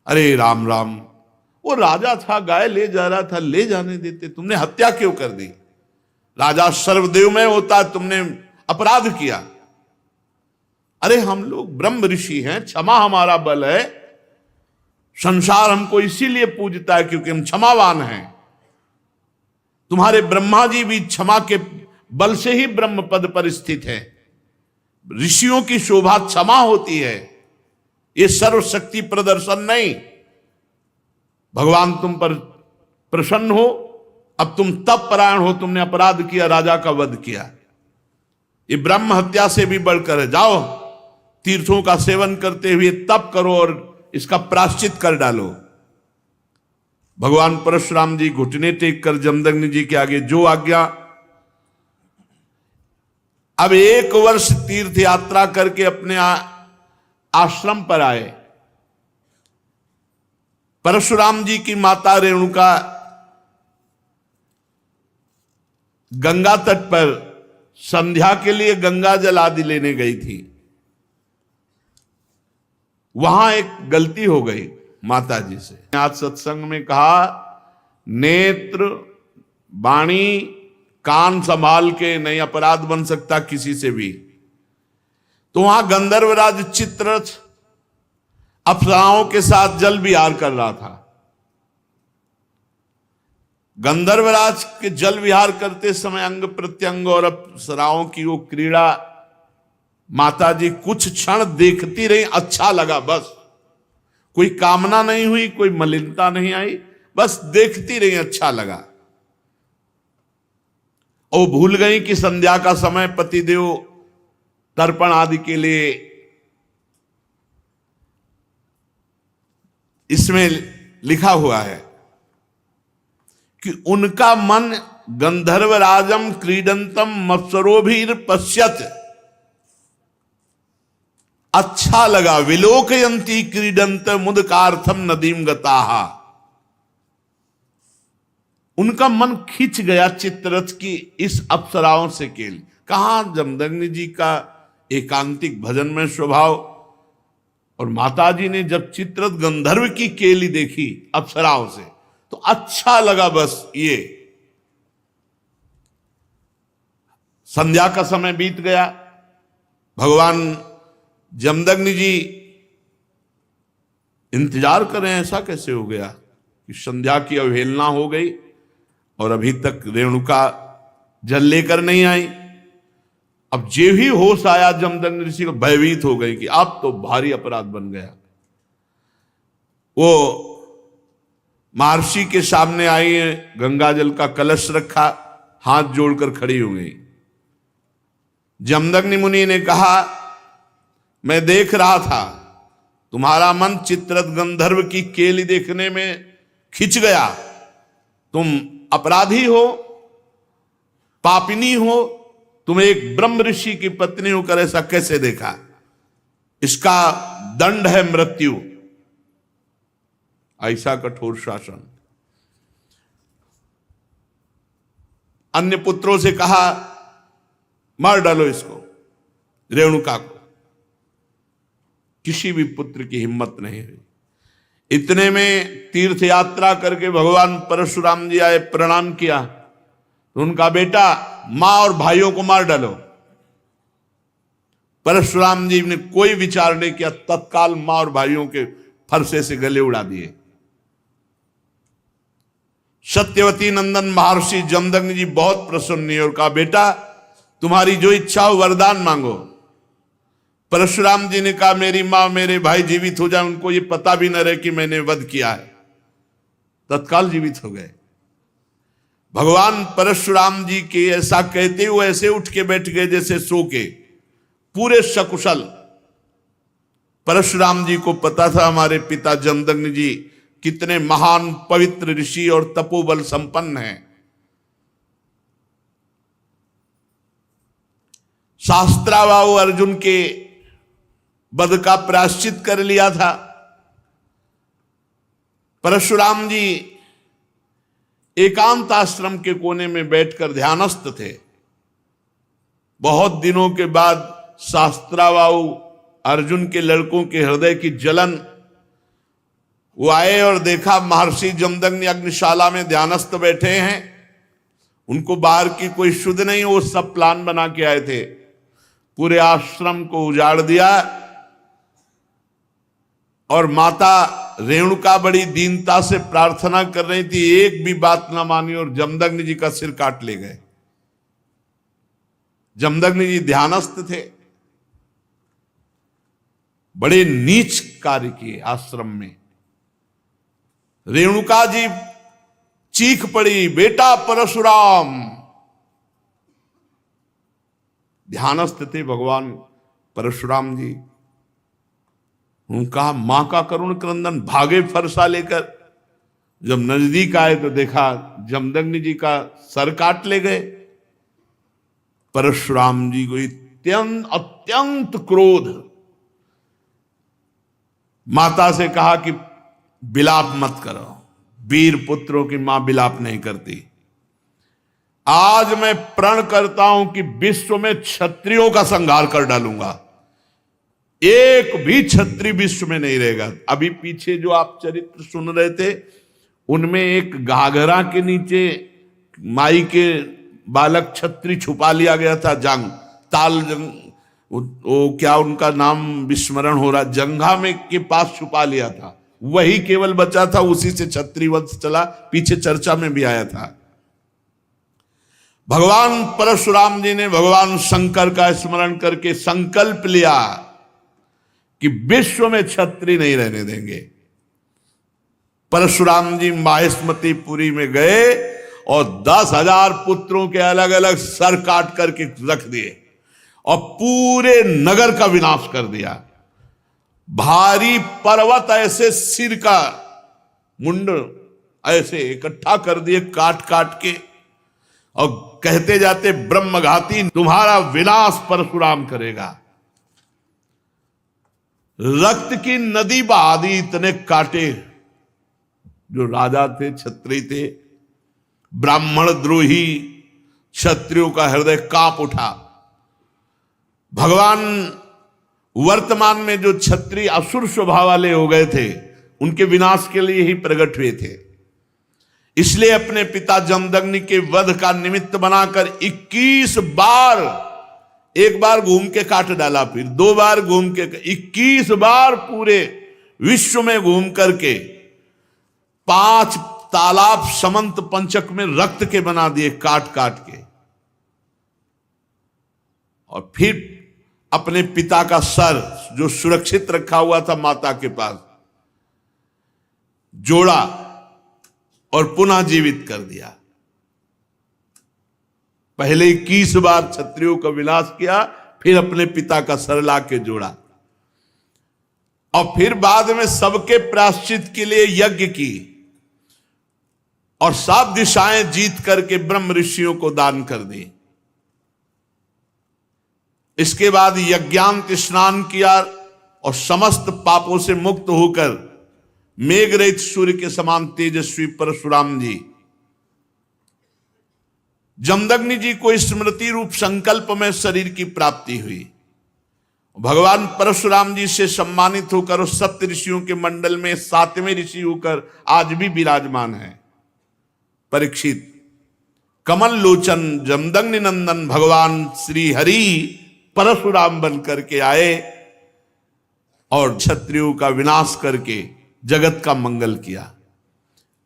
अरे राम राम, वो राजा था, गाय ले जा रहा था, ले जाने देते, तुमने हत्या क्यों कर दी? राजा सर्वदेवमय होता है, तुमने अपराध किया। अरे हम लोग ब्रह्म ऋषि हैं, क्षमा हमारा बल है। संसार हमको इसीलिए पूजता है क्योंकि हम क्षमावान हैं। तुम्हारे ब्रह्मा जी भी क्षमा के बल से ही ब्रह्म पद पर स्थित है। ऋषियों की शोभा क्षमा होती है, ये सर्वशक्ति प्रदर्शन नहीं। भगवान तुम पर प्रसन्न हो, अब तुम तप परायण हो, तुमने अपराध किया, राजा का वध किया, ये ब्रह्म हत्या से भी बढ़कर है। जाओ तीर्थों का सेवन करते हुए तप करो और इसका प्रायश्चित कर डालो। भगवान परशुराम जी घुटने टेक कर जमदग्नि जी के आगे जो आज्ञा। अब 1 वर्ष तीर्थ यात्रा करके अपने आश्रम पर आए। परशुराम जी की माता रेणुका गंगा तट पर संध्या के लिए गंगा जल आदि लेने गई थी। वहां एक गलती हो गई माता जी से। आज सत्संग में कहा, नेत्र वाणी कान संभाल के नहीं अपराध बन सकता किसी से भी। तो वहां गंधर्वराज चित्ररथ अप्सराओं के साथ जल विहार कर रहा था। गंधर्वराज के जल विहार करते समय अंग प्रत्यंग और अप्सराओं की वो क्रीड़ा माता जी कुछ क्षण देखती रही। अच्छा लगा, बस कोई कामना नहीं हुई, कोई मलिनता नहीं आई, बस देखती रही, अच्छा लगा। और भूल गई कि संध्या का समय पतिदेव तर्पण आदि के लिए इसमें लिखा हुआ है कि उनका मन गंधर्वराजम क्रीडंतम मत्सरोभिर पश्यत, अच्छा लगा। विलोकयंती क्रीडंत मुदकार्थम नदीम गताहा, उनका मन खिंच गया चित्ररथ की इस अप्सराओं से केल। कहां जमदग्नि जी का एकांतिक भजन में स्वभाव, और माता जी ने जब चित्ररथ गंधर्व की केली देखी अप्सराओं से तो अच्छा लगा। बस ये संध्या का समय बीत गया। भगवान जमदग्नि जी इंतजार करें, ऐसा कैसे हो गया कि संध्या की अवहेलना हो गई और अभी तक रेणुका जल लेकर नहीं आई। अब जे ही होश आया जमदग्नि ऋषि को, भयभीत हो गई कि अब तो भारी अपराध बन गया। वो महर्षि के सामने आई, गंगा जल का कलश रखा, हाथ जोड़कर खड़ी हो गई। जमदग्नि मुनि ने कहा, मैं देख रहा था तुम्हारा मन चित्ररथ गंधर्व की केली देखने में खिंच गया। तुम अपराधी हो, पापिनी हो, तुम एक ब्रह्म ऋषि की पत्नी होकर ऐसा कैसे देखा? इसका दंड है मृत्यु। ऐसा कठोर शासन। अन्य पुत्रों से कहा, मार डालो इसको, रेणुका को। किसी भी पुत्र की हिम्मत नहीं हुई। इतने में तीर्थ यात्रा करके भगवान परशुराम जी आए, प्रणाम किया तो उनका बेटा, मां और भाइयों को मार डालो। परशुराम जी ने कोई विचार नहीं किया, तत्काल मां और भाइयों के फरसे से गले उड़ा दिए। सत्यवती नंदन महर्षि जमदग्नि जी बहुत प्रसन्न हुए और कहा, बेटा तुम्हारी जो इच्छा हो वरदान मांगो। परशुराम जी ने कहा, मेरी मां मेरे भाई जीवित हो जाए, उनको ये पता भी न रहे कि मैंने वध किया है। तत्काल जीवित हो गए। भगवान परशुराम जी के ऐसा कहते हुए ऐसे उठ के बैठ गए जैसे सो के, पूरे सकुशल। परशुराम जी को पता था हमारे पिता जमदग्नि जी कितने महान पवित्र ऋषि और तपोबल संपन्न हैं। शास्त्राबाहु अर्जुन के वध का प्रायश्चित कर लिया था। परशुराम जी एकांत आश्रम के कोने में बैठकर ध्यानस्थ थे। बहुत दिनों के बाद शास्त्राबाहु अर्जुन के लड़कों के हृदय की जलन, वो आए और देखा महर्षि जमदग्नि अग्निशाला में ध्यानस्थ बैठे हैं। उनको बाहर की कोई शुद्ध नहीं, वो सब प्लान बना के आए थे। पूरे आश्रम को उजाड़ दिया और माता रेणुका बड़ी दीनता से प्रार्थना कर रही थी, एक भी बात ना मानी और जमदग्नि जी का सिर काट ले गए। जमदग्नि जी ध्यानस्थ थे। बड़े नीच कार्य किए आश्रम में। रेणुका जी चीख पड़ी, बेटा परशुराम। ध्यानस्थ थे भगवान परशुराम जी। उनका मां का करुण क्रंदन, भागे फरसा लेकर। जब नजदीक आए तो देखा जमदग्नि जी का सर काट ले गए। परशुराम जी को अत्यंत क्रोध। माता से कहा कि विलाप मत करो, वीर पुत्रों की मां विलाप नहीं करती। आज मैं प्रण करता हूं कि विश्व में क्षत्रियों का संहार कर डालूंगा, एक भी क्षत्रिय विश्व में नहीं रहेगा। अभी पीछे जो आप चरित्र सुन रहे थे, उनमें एक घाघरा के नीचे माई के बालक क्षत्रिय छुपा लिया गया था। ताल जंग, वो क्या उनका नाम विस्मरण हो रहा, जंघा में के पास छुपा लिया था। वही केवल बचा था, उसी से क्षत्रिय वंश चला। पीछे चर्चा में भी आया था। भगवान परशुराम जी ने भगवान शंकर का स्मरण करके संकल्प लिया कि विश्व में क्षत्रिय नहीं रहने देंगे। परशुराम जी माहिष्मतीपुरी में गए और 10,000 पुत्रों के अलग अलग सर काट करके रख दिए और पूरे नगर का विनाश कर दिया। भारी पर्वत ऐसे सिर का मुंड ऐसे इकट्ठा कर दिए काट काट के, और कहते जाते ब्रह्मघाती तुम्हारा विनाश परशुराम करेगा। रक्त की नदी बहा दी। इतने काटे। जो राजा थे, क्षत्रिय थे, ब्राह्मण द्रोही क्षत्रियों का हृदय कांप उठा। भगवान वर्तमान में जो क्षत्रिय असुर स्वभाव वाले हो गए थे, उनके विनाश के लिए ही प्रकट हुए थे। इसलिए अपने पिता जमदग्नि के वध का निमित्त बनाकर 21 बार, एक बार घूम के काट डाला, फिर 2 बार घूम के, 21 बार पूरे विश्व में घूम करके 5 तालाब समंत पंचक में रक्त के बना दिए काट काट के। और फिर अपने पिता का सर जो सुरक्षित रखा हुआ था माता के पास जोड़ा और पुनः जीवित कर दिया। पहले 21 बार क्षत्रियों का विनाश किया, फिर अपने पिता का सर ला के जोड़ा और फिर बाद में सबके प्रायश्चित के लिए यज्ञ की और 7 दिशाएं जीत करके ब्रह्म ऋषियों को दान कर दी। इसके बाद यज्ञांत स्नान किया और समस्त पापों से मुक्त होकर मेघ रहित सूर्य के समान तेजस्वी परशुराम जी जमदग्नि जी को स्मृति रूप संकल्प में शरीर की प्राप्ति हुई। भगवान परशुराम जी से सम्मानित होकर उस सप्त ऋषियों के मंडल में 7वें ऋषि होकर आज भी विराजमान है। परीक्षित कमल लोचन जमदग्नि नंदन भगवान श्री हरि परशुराम बन करके आए और क्षत्रियों का विनाश करके जगत का मंगल किया।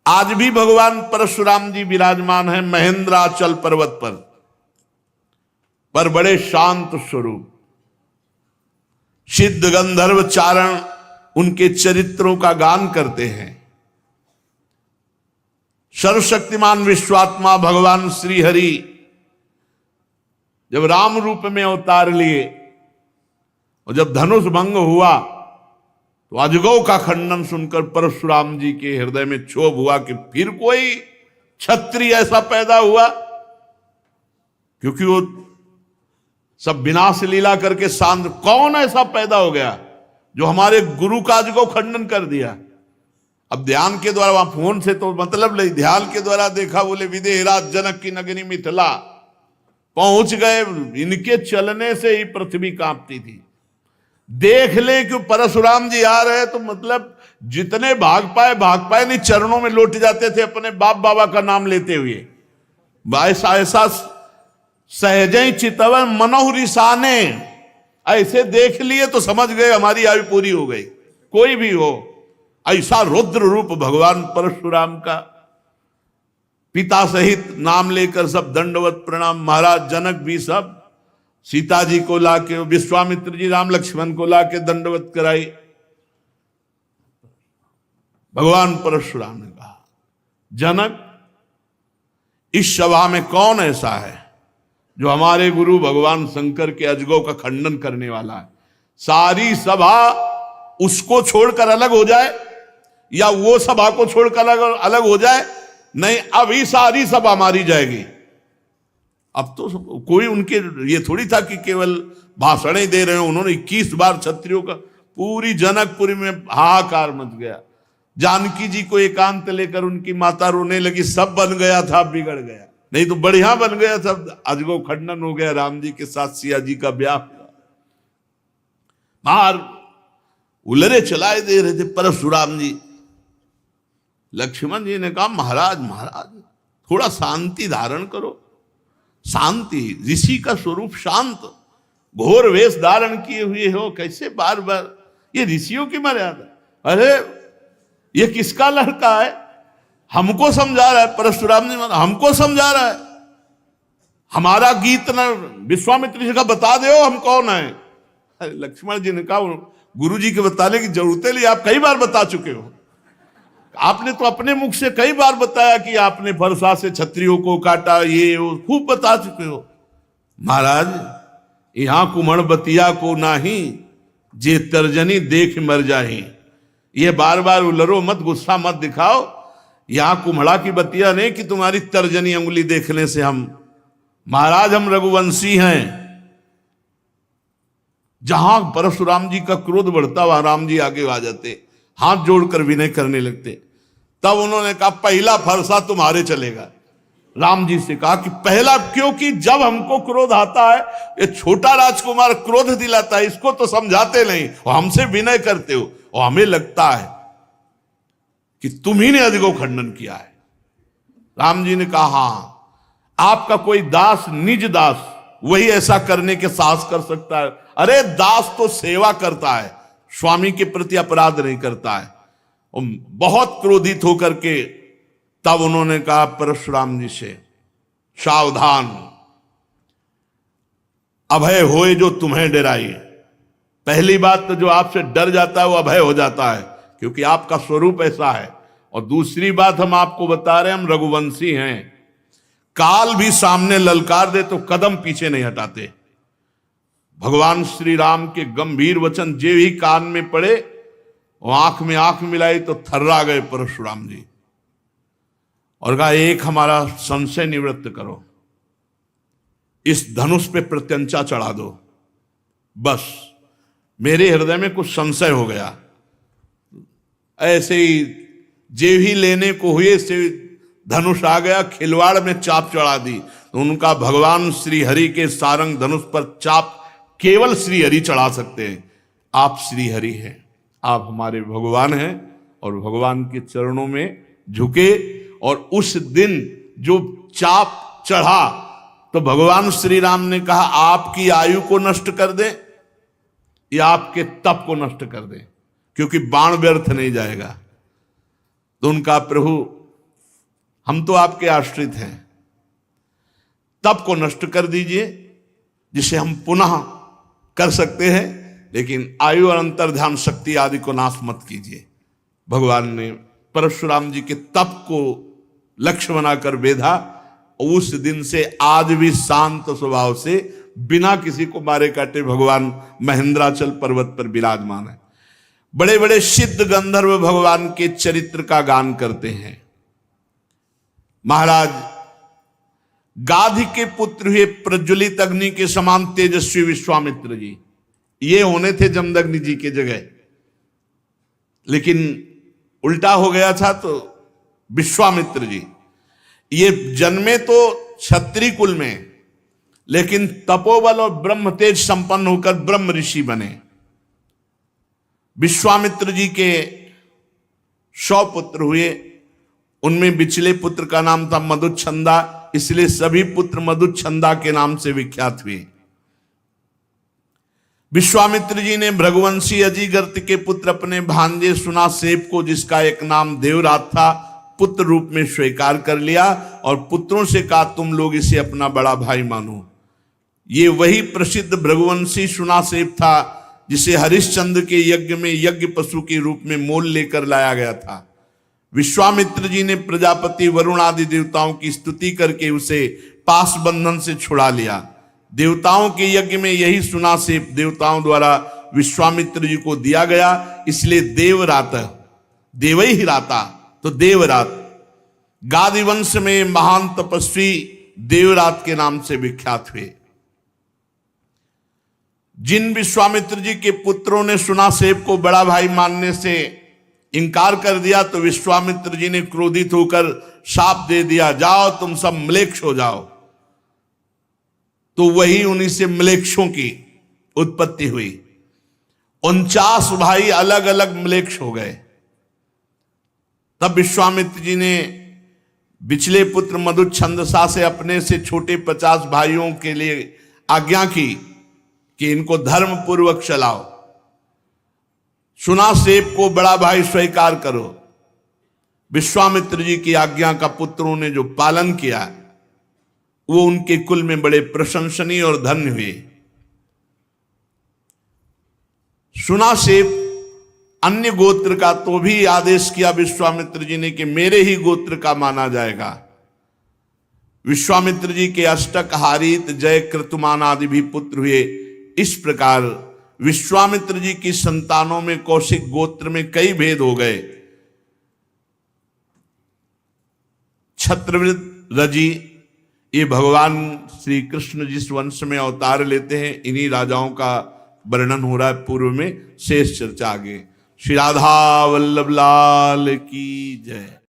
आज भी भगवान परशुराम जी विराजमान है महेंद्राचल पर्वत पर बड़े शांत स्वरूप। सिद्ध गंधर्व चारण उनके चरित्रों का गान करते हैं। सर्वशक्तिमान विश्वात्मा भगवान श्री हरि जब राम रूप में अवतार लिए और जब धनुष भंग हुआ तो अजगौ का खंडन सुनकर परशुराम जी के हृदय में क्षोभ हुआ कि फिर कोई क्षत्रिय ऐसा पैदा हुआ, क्योंकि वो सब विनाश लीला करके शांत, कौन ऐसा पैदा हो गया जो हमारे गुरु का अजगौ खंडन कर दिया। अब ध्यान के द्वारा, वहां फोन से तो मतलब नहीं, ध्यान के द्वारा देखा, बोले विदेहराज जनक की नगरी मिथिला पहुंच गए। इनके चलने से ही पृथ्वी कांपती थी। देख ले कि परशुराम जी आ रहे तो मतलब जितने भाग पाए नहीं, चरणों में लौट जाते थे अपने बाप बाबा का नाम लेते हुए। ऐसा सहज चितवन मनोहरिसाने, ऐसे देख लिए तो समझ गए हमारी आयु पूरी हो गई। कोई भी हो, ऐसा रुद्र रूप भगवान परशुराम का। पिता सहित नाम लेकर सब दंडवत प्रणाम। महाराज जनक भी सब सीता जी को लाके, विश्वामित्र जी राम लक्ष्मण को लाके दंडवत कराई। भगवान परशुराम ने कहा, जनक इस सभा में कौन ऐसा है जो हमारे गुरु भगवान शंकर के अजगौ का खंडन करने वाला है। सारी सभा उसको छोड़कर अलग हो जाए या वो सभा को छोड़कर अलग हो जाए, नहीं अभी सारी सभा मारी जाएगी। अब तो कोई उनके ये थोड़ी था कि केवल भाषणें दे रहे हो। उन्होंने 21 बार क्षत्रियों का, पूरी जनकपुरी में हाहाकार मच गया। जानकी जी को एकांत लेकर उनकी माता रोने लगी, सब बन गया था बिगड़ गया, नहीं तो बढ़िया बन गया था। अजगौ खंडन हो गया, राम जी के साथ सिया जी का ब्याह हुआ। बाहर उलरे चलाए दे रहे थे परशुराम जी। लक्ष्मण जी ने कहा, महाराज थोड़ा शांति धारण करो। शांति, ऋषि का स्वरूप शांत, घोर वेश धारण किए हुए हो, कैसे बार बार, ये ऋषियों की मर्यादा। अरे ये किसका लड़का है, हमको समझा रहा है। परशुराम जी हमको समझा रहा है, हमारा गीत न विश्वामित्र जी का बता दो हम कौन है। अरे लक्ष्मण जी ने कहा, गुरु जी के बताने की जरूरत नहीं, आप कई बार बता चुके हो। आपने तो अपने मुख से कई बार बताया कि आपने फरसा से क्षत्रियों को काटा, ये वो खूब बता चुके हो। महाराज यहां कुमण बतिया को नाही, जे तर्जनी देख मर जाही। ये बार बार उलरो मत, गुस्सा मत दिखाओ। यहां कुम्हड़ा की बतिया नहीं कि तुम्हारी तर्जनी उंगली देखने से हम, महाराज हम रघुवंशी हैं। जहां परशुराम जी का क्रोध बढ़ता वहां राम जी आगे आ जाते, हाथ जोड़कर विनय करने लगते। तब उन्होंने कहा, पहला फरसा तुम्हारे चलेगा। राम जी से कहा कि पहला, क्योंकि जब हमको क्रोध आता है, ये छोटा राजकुमार क्रोध दिलाता है, इसको तो समझाते नहीं और हमसे विनय करते हो, और हमें लगता है कि तुम ही ने अजगौ खंडन किया है। राम जी ने कहा, हाँ आपका कोई दास, निज दास, वही ऐसा करने के साहस कर सकता है। अरे दास तो सेवा करता है, स्वामी के प्रति अपराध नहीं करता है। बहुत क्रोधित होकर के तब उन्होंने कहा परशुराम जी से, सावधान, अभय होए जो तुम्हें डराई। पहली बात तो जो आपसे डर जाता है वो अभय हो जाता है, क्योंकि आपका स्वरूप ऐसा है। और दूसरी बात हम आपको बता रहे हैं, हम रघुवंशी हैं। काल भी सामने ललकार दे तो कदम पीछे नहीं हटाते। भगवान श्री राम के गंभीर वचन जे ही कान में पड़े, आंख में आंख मिलाई तो थर्रा गए परशुराम जी, और कहा एक हमारा संशय निवृत्त करो, इस धनुष पे प्रत्यंचा चढ़ा दो। बस मेरे हृदय में कुछ संशय हो गया। ऐसे ही जे ही लेने को हुए से धनुष आ गया, खिलवाड़ में चाप चढ़ा दी। तो उनका भगवान श्री हरि के सारंग धनुष पर चाप केवल श्री हरि चढ़ा सकते हैं। आप श्री हरि हैं, आप हमारे भगवान हैं, और भगवान के चरणों में झुके। और उस दिन जो चाप चढ़ा तो भगवान श्री राम ने कहा आपकी आयु को नष्ट कर दे या आपके तप को नष्ट कर दे, क्योंकि बाण व्यर्थ नहीं जाएगा। तो उनका प्रभु हम तो आपके आश्रित हैं, तप को नष्ट कर दीजिए जिसे हम पुनः कर सकते हैं, लेकिन आयु और अंतर ध्यान शक्ति आदि को नाश मत कीजिए। भगवान ने परशुराम जी के तप को लक्ष्य बनाकर बेधा। उस दिन से आज भी शांत स्वभाव से बिना किसी को मारे काटे भगवान महेंद्राचल पर्वत पर विराजमान है। बड़े बड़े सिद्ध गंधर्व भगवान के चरित्र का गान करते हैं। महाराज गाधी के पुत्र हुए प्रज्वलित अग्नि के समान तेजस्वी विश्वामित्र जी, ये होने थे जमदग्नि जी के जगह, लेकिन उल्टा हो गया था। तो विश्वामित्र जी ये जन्मे तो क्षत्रिय कुल में, लेकिन तपोबल और ब्रह्म तेज संपन्न होकर ब्रह्म ऋषि बने। विश्वामित्र जी के 100 पुत्र हुए, उनमें बिचले पुत्र का नाम था मधुच्छंदा, इसलिए सभी पुत्र मधुच्छंदा के नाम से विख्यात हुए। विश्वामित्र जी ने भृगुवंशी अजिगर्त के पुत्र अपने भांजे सुनासेप को, जिसका एक नाम देवरात था, पुत्र रूप में स्वीकार कर लिया और पुत्रों से कहा तुम लोग इसे अपना बड़ा भाई मानो। ये वही प्रसिद्ध भृगुवंशी सुनासेप था जिसे हरिश्चंद्र के यज्ञ में यज्ञ पशु के रूप में मोल लेकर लाया गया था। विश्वामित्र जी ने प्रजापति वरुण आदि देवताओं की स्तुति करके उसे पास बंधन से छुड़ा लिया। देवताओं के यज्ञ में यही सुनासेप देवताओं द्वारा विश्वामित्र जी को दिया गया, इसलिए देवरात, देवई ही राता तो देवरात। गादी वंश में महान तपस्वी देवरात के नाम से विख्यात हुए। जिन विश्वामित्र जी के पुत्रों ने सुनासेप को बड़ा भाई मानने से इनकार कर दिया, तो विश्वामित्र जी ने क्रोधित होकर शाप दे दिया, जाओ तुम सब म्लेच्छ हो जाओ। तो वही उन्हीं से म्लेच्छों की उत्पत्ति हुई। 49 भाई अलग अलग म्लेच्छ हो गए। तब विश्वामित्र जी ने बिचले पुत्र मधुच्छंदसा से अपने से छोटे 50 भाइयों के लिए आज्ञा की कि इनको धर्म पूर्वक चलाओ, सुनासेप को बड़ा भाई स्वीकार करो। विश्वामित्र जी की आज्ञा का पुत्रों ने जो पालन किया वो उनके कुल में बड़े प्रशंसनीय और धन्य हुए। सुनासेप अन्य गोत्र का तो भी आदेश किया विश्वामित्र जी ने कि मेरे ही गोत्र का माना जाएगा। विश्वामित्र जी के अष्टक, हारित, जय, कृतुमान आदि भी पुत्र हुए। इस प्रकार विश्वामित्र जी की संतानों में कौशिक गोत्र में कई भेद हो गए। छत्रवृत, रजी, ये भगवान श्री कृष्ण जिस वंश में अवतार लेते हैं, इन्हीं राजाओं का वर्णन हो रहा है पूर्व में। शेष चर्चा आगे। श्री राधा वल्लभ लाल की जय।